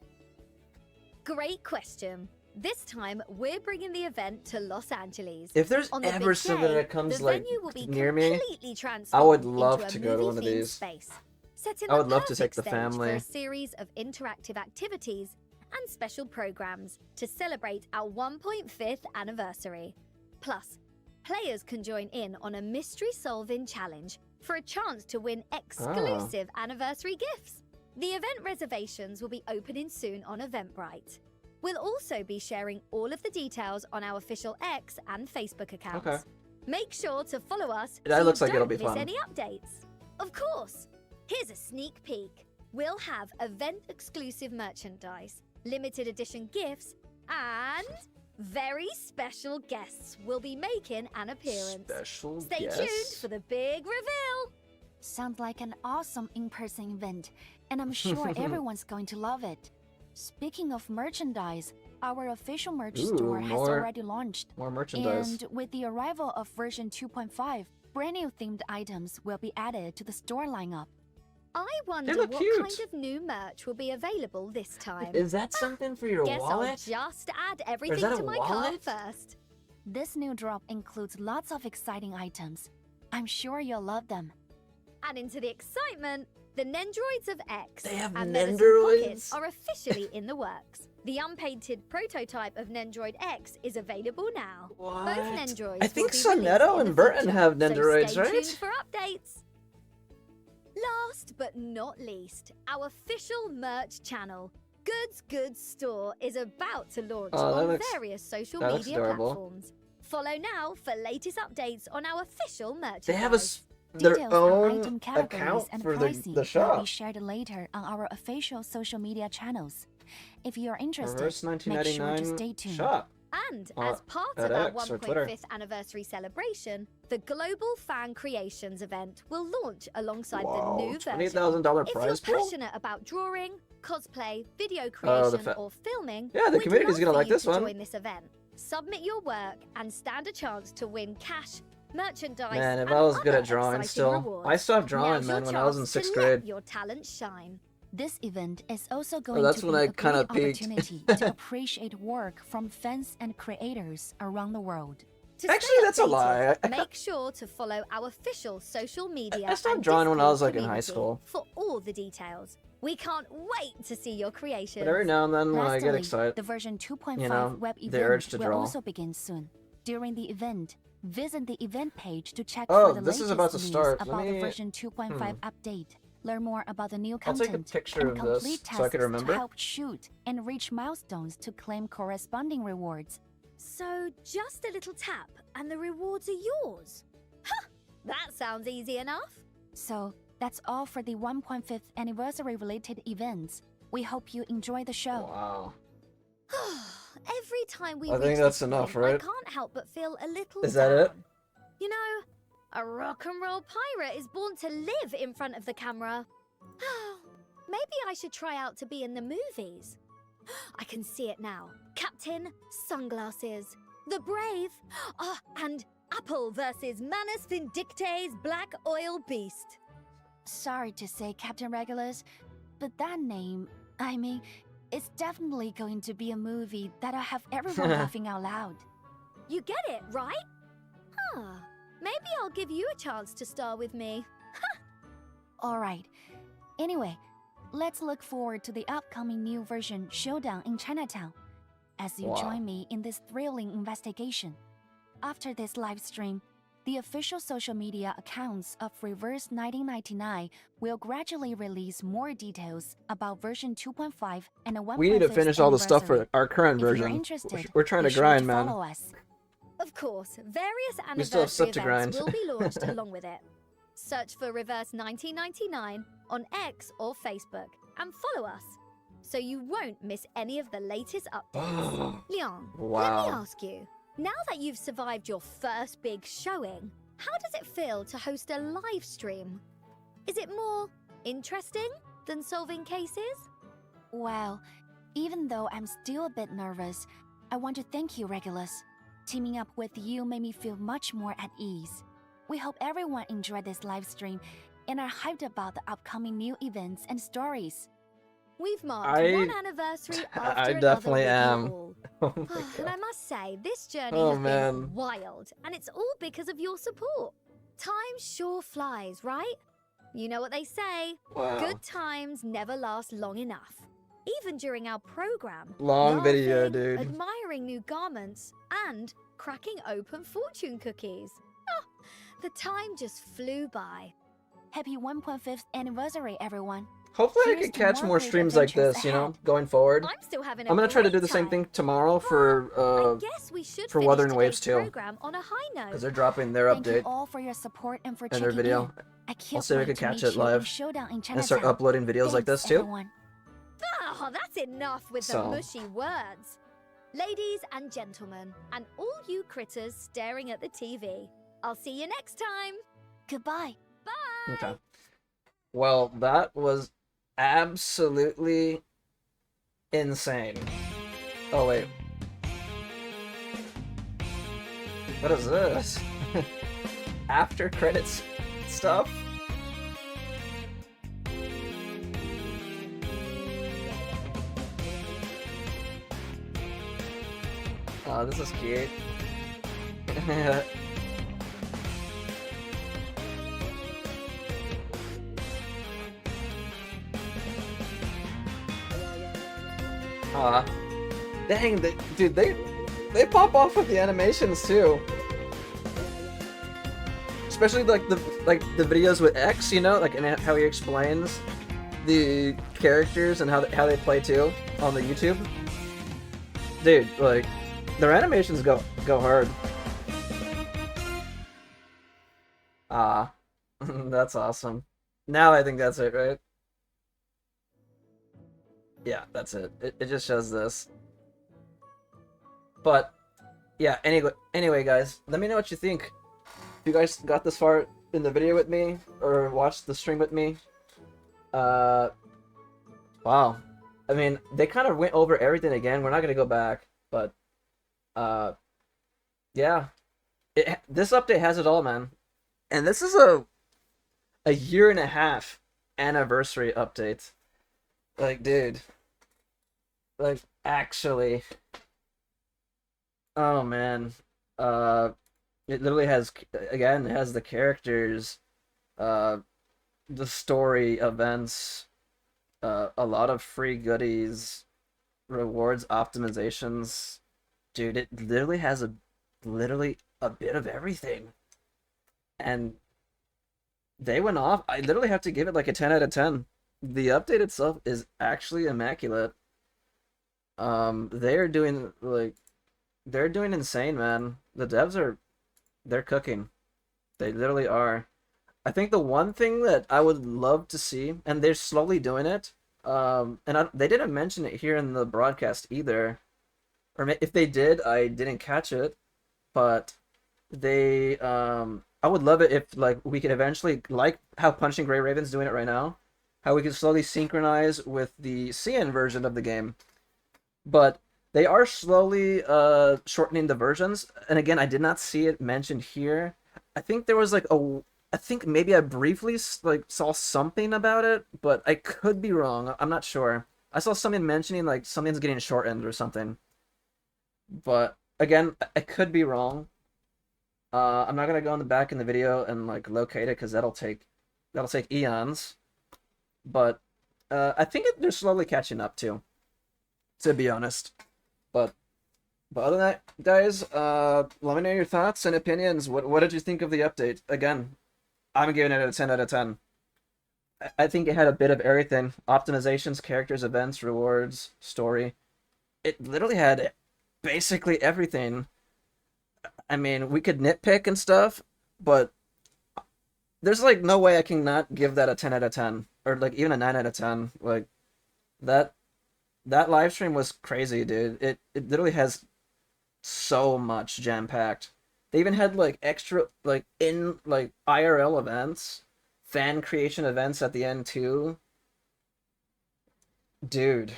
Great question. This time, we're bringing the event to Los Angeles. If there's On the ever big something day, that comes the like venue will be near me, completely I would transformed love into to a go to one of movie-themed these. Space, setting I would the love to take perfect the stage family. for a series of interactive activities and special programs to celebrate our 1.5th anniversary. Plus, players can join in on a mystery-solving challenge for a chance to win exclusive anniversary gifts. The event reservations will be opening soon on Eventbrite. We'll also be sharing all of the details on our official X and Facebook accounts. Okay. Make sure to follow us That so looks you like it'll don't be miss fun. any updates. Of course. Here's a sneak peek. We'll have event-exclusive merchandise, limited edition gifts, and very special guests will be making an appearance. Special Stay guests? tuned for the big reveal. Sounds like an awesome in-person event, and I'm sure everyone's going to love it. Speaking of merchandise, our official merch store has already launched. More merchandise. And with the arrival of version 2.5, brand new themed items will be added to the store lineup. I wonder look what cute. kind of new merch will be available this time. Is that something for your Guess wallet? I'll just add everything that to a my cart wallet? first. This new drop includes lots of exciting items. I'm sure you'll love them. Adding to the excitement, the Nendroids of X They have and Medicine Nendroids? Pockets are officially in the works. The unpainted prototype of Nendroid X is available now. What? Both Nendroids I think will be Sonetto released in and the Burton future, have so Nendoroids, stay right? tuned for updates. Last but not least, our official merch channel, Goods Store, is about to launch Oh, that on looks- various social that looks media adorable. platforms. Follow now for latest updates on our official merchandise. They have their Details on own item categories account and for pricing the will shop. be shared later on our official social media channels. If you're interested, Reverse make sure to 1999 stay tuned. shop. And Or as part at of our X or Twitter. 1.5th anniversary celebration, the Global Fan Creations event will launch alongside Whoa, the new version. $20,000 If prize you're pool? passionate about drawing, cosplay, video Oh, creation, or filming, Yeah, the we'd community's love gonna for like you this to one. join this event. Submit your work and stand a chance to win cash, merchandise, Man, if and I was good other at drawing exciting still. rewards. I stopped drawing, Now's your man, when I was in chance 6th to grade. let your talent shine. This event is also going that's to when be I a kinda great peaked. opportunity to appreciate work from fans and creators around the world. To Actually, stay that's a lie. updated, make sure to follow our official social media I stopped and drawing when I was, Discord like, in high community school. for all the details. We can't wait to see your creations. But every now and then when I get Lastly, excited, the version 2.5 you know, web the urge event to will draw. also begin soon. During the event, visit the event page to check Oh, for the this latest is about to news start. Let about the me- version 2.5 update. Learn more about the new I'll take a content picture and of complete this so I can tasks remember. to help shoot and reach milestones to claim corresponding rewards. So just a little tap and the rewards are yours. Huh, that sounds easy enough. So that's all for the 1.5th anniversary related events. We hope you enjoy the show. Wow. Every time we I reach think that's this enough, point, right? I can't help but feel a little Is that it? down. You know, a rock and roll pirate is born to live in front of the camera. Maybe I should try out to be in the movies. I can see it now. Captain, sunglasses, the brave, and Apple versus Manus Vindicte's Black Oil Beast. Sorry to say, Captain Regulus, but that name, I mean, it's definitely going to be a movie that'll have everyone laughing out loud. You get it, right? Maybe I'll give you a chance to star with me. Alright. Anyway, let's look forward to the upcoming new version Showdown in Chinatown as you Wow. join me in this thrilling investigation. After this live stream, the official social media accounts of Reverse 1999 will gradually release more details about version 2.5 and a 1.5. We need to finish all the stuff for our current If you're version. interested, We're trying be to sure grind, to man. follow us. Of course, various We still have anniversary stuff to events grind. will be launched along with it. Search for Reverse 1999 on X or Facebook and follow us so you won't miss any of the latest updates. Liang, let Wow. me ask you, now that you've survived your first big showing, how does it feel to host a live stream? Is it more interesting than solving cases? Well, even though I'm still a bit nervous, I want to thank you, Regulus. Teaming up with you made me feel much more at ease. We hope everyone enjoyed this live stream and are hyped about the upcoming new events and stories. We've marked I- one anniversary after I another definitely with am. you all. Oh my And I god. must say, this journey Oh, has man. been wild, and it's all because of your support. Time sure flies, right? You know what they say, Wow. good times never last long enough. Even during our program, Long video, laughing, dude. admiring new garments, and cracking open fortune cookies. The time just flew by. Happy 1.5th anniversary, everyone. Hopefully I Here's can to catch more more great streams like adventures this, you know, ahead. going forward. I'm still having a I'm gonna try to do great the same time. thing tomorrow for I guess we should for finish Wuthering today's Waves too. program on a high note. Because they're dropping their Thank you update all for your support and for and their checking video. in. I can't I'll see if I wait can to catch meet it you in live Showdown in and start Chinatown. uploading videos like Thanks, this too. everyone. Oh, that's enough with So- the mushy words. Ladies and gentlemen, and all you critters staring at the TV, I'll see you next time. Goodbye. Bye. Okay. Well, that was absolutely insane. Oh wait. What is this? After credits stuff? Oh, this is cute. Aw. Dang, dude, they pop off with the animations too. Especially like the videos with X, you know, like and how he explains the characters and how they play too on the YouTube. Dude, like their animations go hard. Ah, that's awesome. Now I think that's it, right? Yeah, that's it. It just shows this. But yeah, anyway guys, let me know what you think. If you guys got this far in the video with me or watched the stream with me. Wow. I mean, they kind of went over everything again. We're not going to go back, but yeah. This update has it all, man. And this is a year and a half anniversary update. Like, dude. Like, actually. Oh, man. It literally has, again, it has the characters, the story, events, a lot of free goodies, rewards, optimizations. Dude, it literally has literally a bit of everything. And they went off. I literally have to give it like a 10 out of 10. The update itself is actually immaculate. They're doing insane, man. The devs they're cooking. They literally are. I think the one thing that I would love to see, and they're slowly doing it, they didn't mention it here in the broadcast either, or if they did, I didn't catch it, but I would love it if like we could eventually, like how Punching Gray Raven's doing it right now, how we could slowly synchronize with the CN version of the game. But they are slowly shortening the versions, and again, I did not see it mentioned here. I think there was like I think maybe I briefly like saw something about it, but I could be wrong. I'm not sure. I saw something mentioning like something's getting shortened or something. But again, I could be wrong. I'm not gonna go in the back in the video and like locate it because that'll take eons. But I think they're slowly catching up too, to be honest. But other than that, guys, let me know your thoughts and opinions. What did you think of the update? Again, I'm giving it a 10 out of 10. I think it had a bit of everything: optimizations, characters, events, rewards, story. It literally had basically everything. I mean, we could nitpick and stuff, but there's like no way I can not give that a 10 out of 10 or like even a 9 out of 10. Like that live stream was crazy, dude. It literally has so much jam packed. They even had like extra like in like IRL events, fan creation events at the end too. Dude,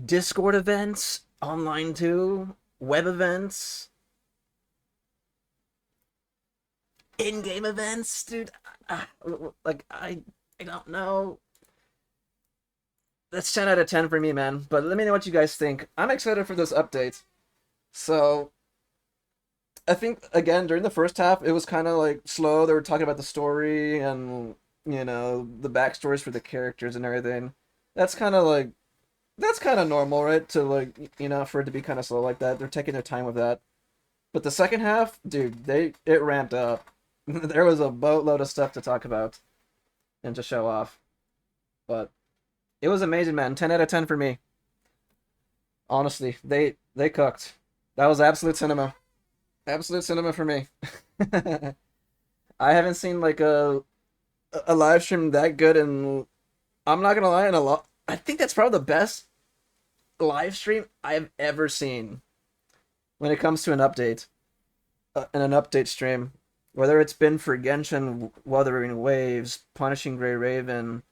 Discord events online too, web events, in-game events, dude. Like I don't know. That's 10 out of 10 for me, man. But let me know what you guys think. I'm excited for this update. So I think again during the first half it was kind of like slow. They were talking about the story and the backstories for the characters and everything. That's kind of normal, right? To like for it to be kind of slow like that. They're taking their time with that. But the second half, dude, it ramped up. There was a boatload of stuff to talk about and to show off. But it was amazing, man. 10 out of 10 for me. Honestly, they cooked. That was absolute cinema. Absolute cinema for me. I haven't seen like a live stream that good, and I'm not gonna lie, in a lot. I think that's probably the best live stream I've ever seen when it comes to an update, and an update stream. Whether it's been for Genshin, Wuthering Waves, Punishing Gray Raven.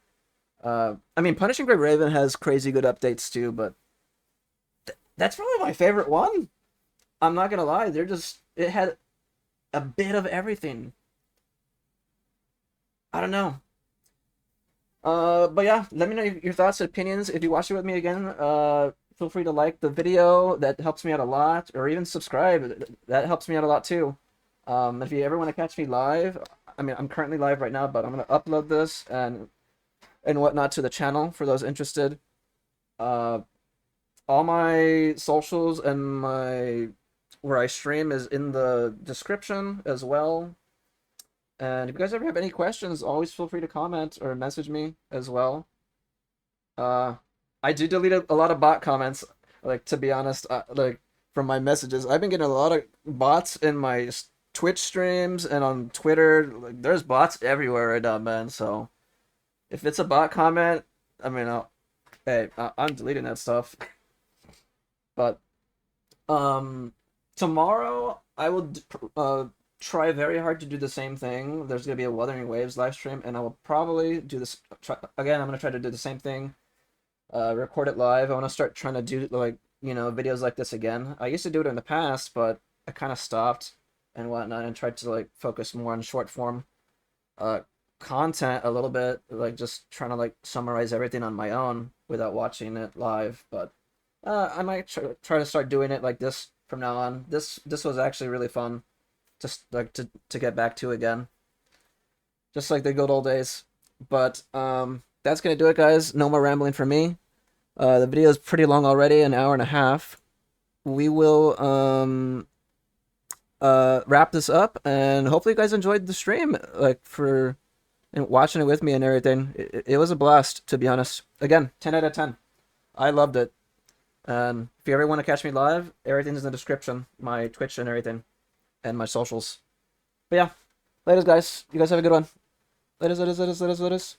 I mean, Punishing Gray Raven has crazy good updates too, but that's probably my favorite one. I'm not gonna lie, it had a bit of everything. I don't know. But yeah, let me know your thoughts and opinions. If you watch it with me again, feel free to like the video. That helps me out a lot. Or even subscribe. That helps me out a lot too. If you ever want to catch me live, I mean, I'm currently live right now, but I'm going to upload this and whatnot to the channel for those interested. All my socials and where I stream is in the description as well. And if you guys ever have any questions, always feel free to comment or message me as well. I do delete a lot of bot comments, like, to be honest, like, from my messages. I've been getting a lot of bots in my Twitch streams and on Twitter. Like, there's bots everywhere right now, man. So if it's a bot comment, I mean, I'm deleting that stuff. But tomorrow I will try very hard to do the same thing. There's gonna be a Wuthering Waves live stream, and I will probably do this again. I'm gonna try to do the same thing. Record it live. I want to start trying to do like videos like this again. I used to do it in the past, but I kind of stopped. and whatnot, and tried to like focus more on short form content a little bit, like just trying to like summarize everything on my own without watching it live. But I might try to start doing it like this from now on. This was actually really fun, just like to get back to again, just like the good old days. But that's gonna do it, guys. No more rambling for me. The video is pretty long already, an hour and a half. We will wrap this up, and hopefully you guys enjoyed the stream, like for and watching it with me and everything. It was a blast, to be honest. Again, 10 out of 10. I loved it. And if you ever want to catch me live, everything's in the description, my Twitch and everything, and my socials. But yeah, laters, guys. You guys have a good one. Laters.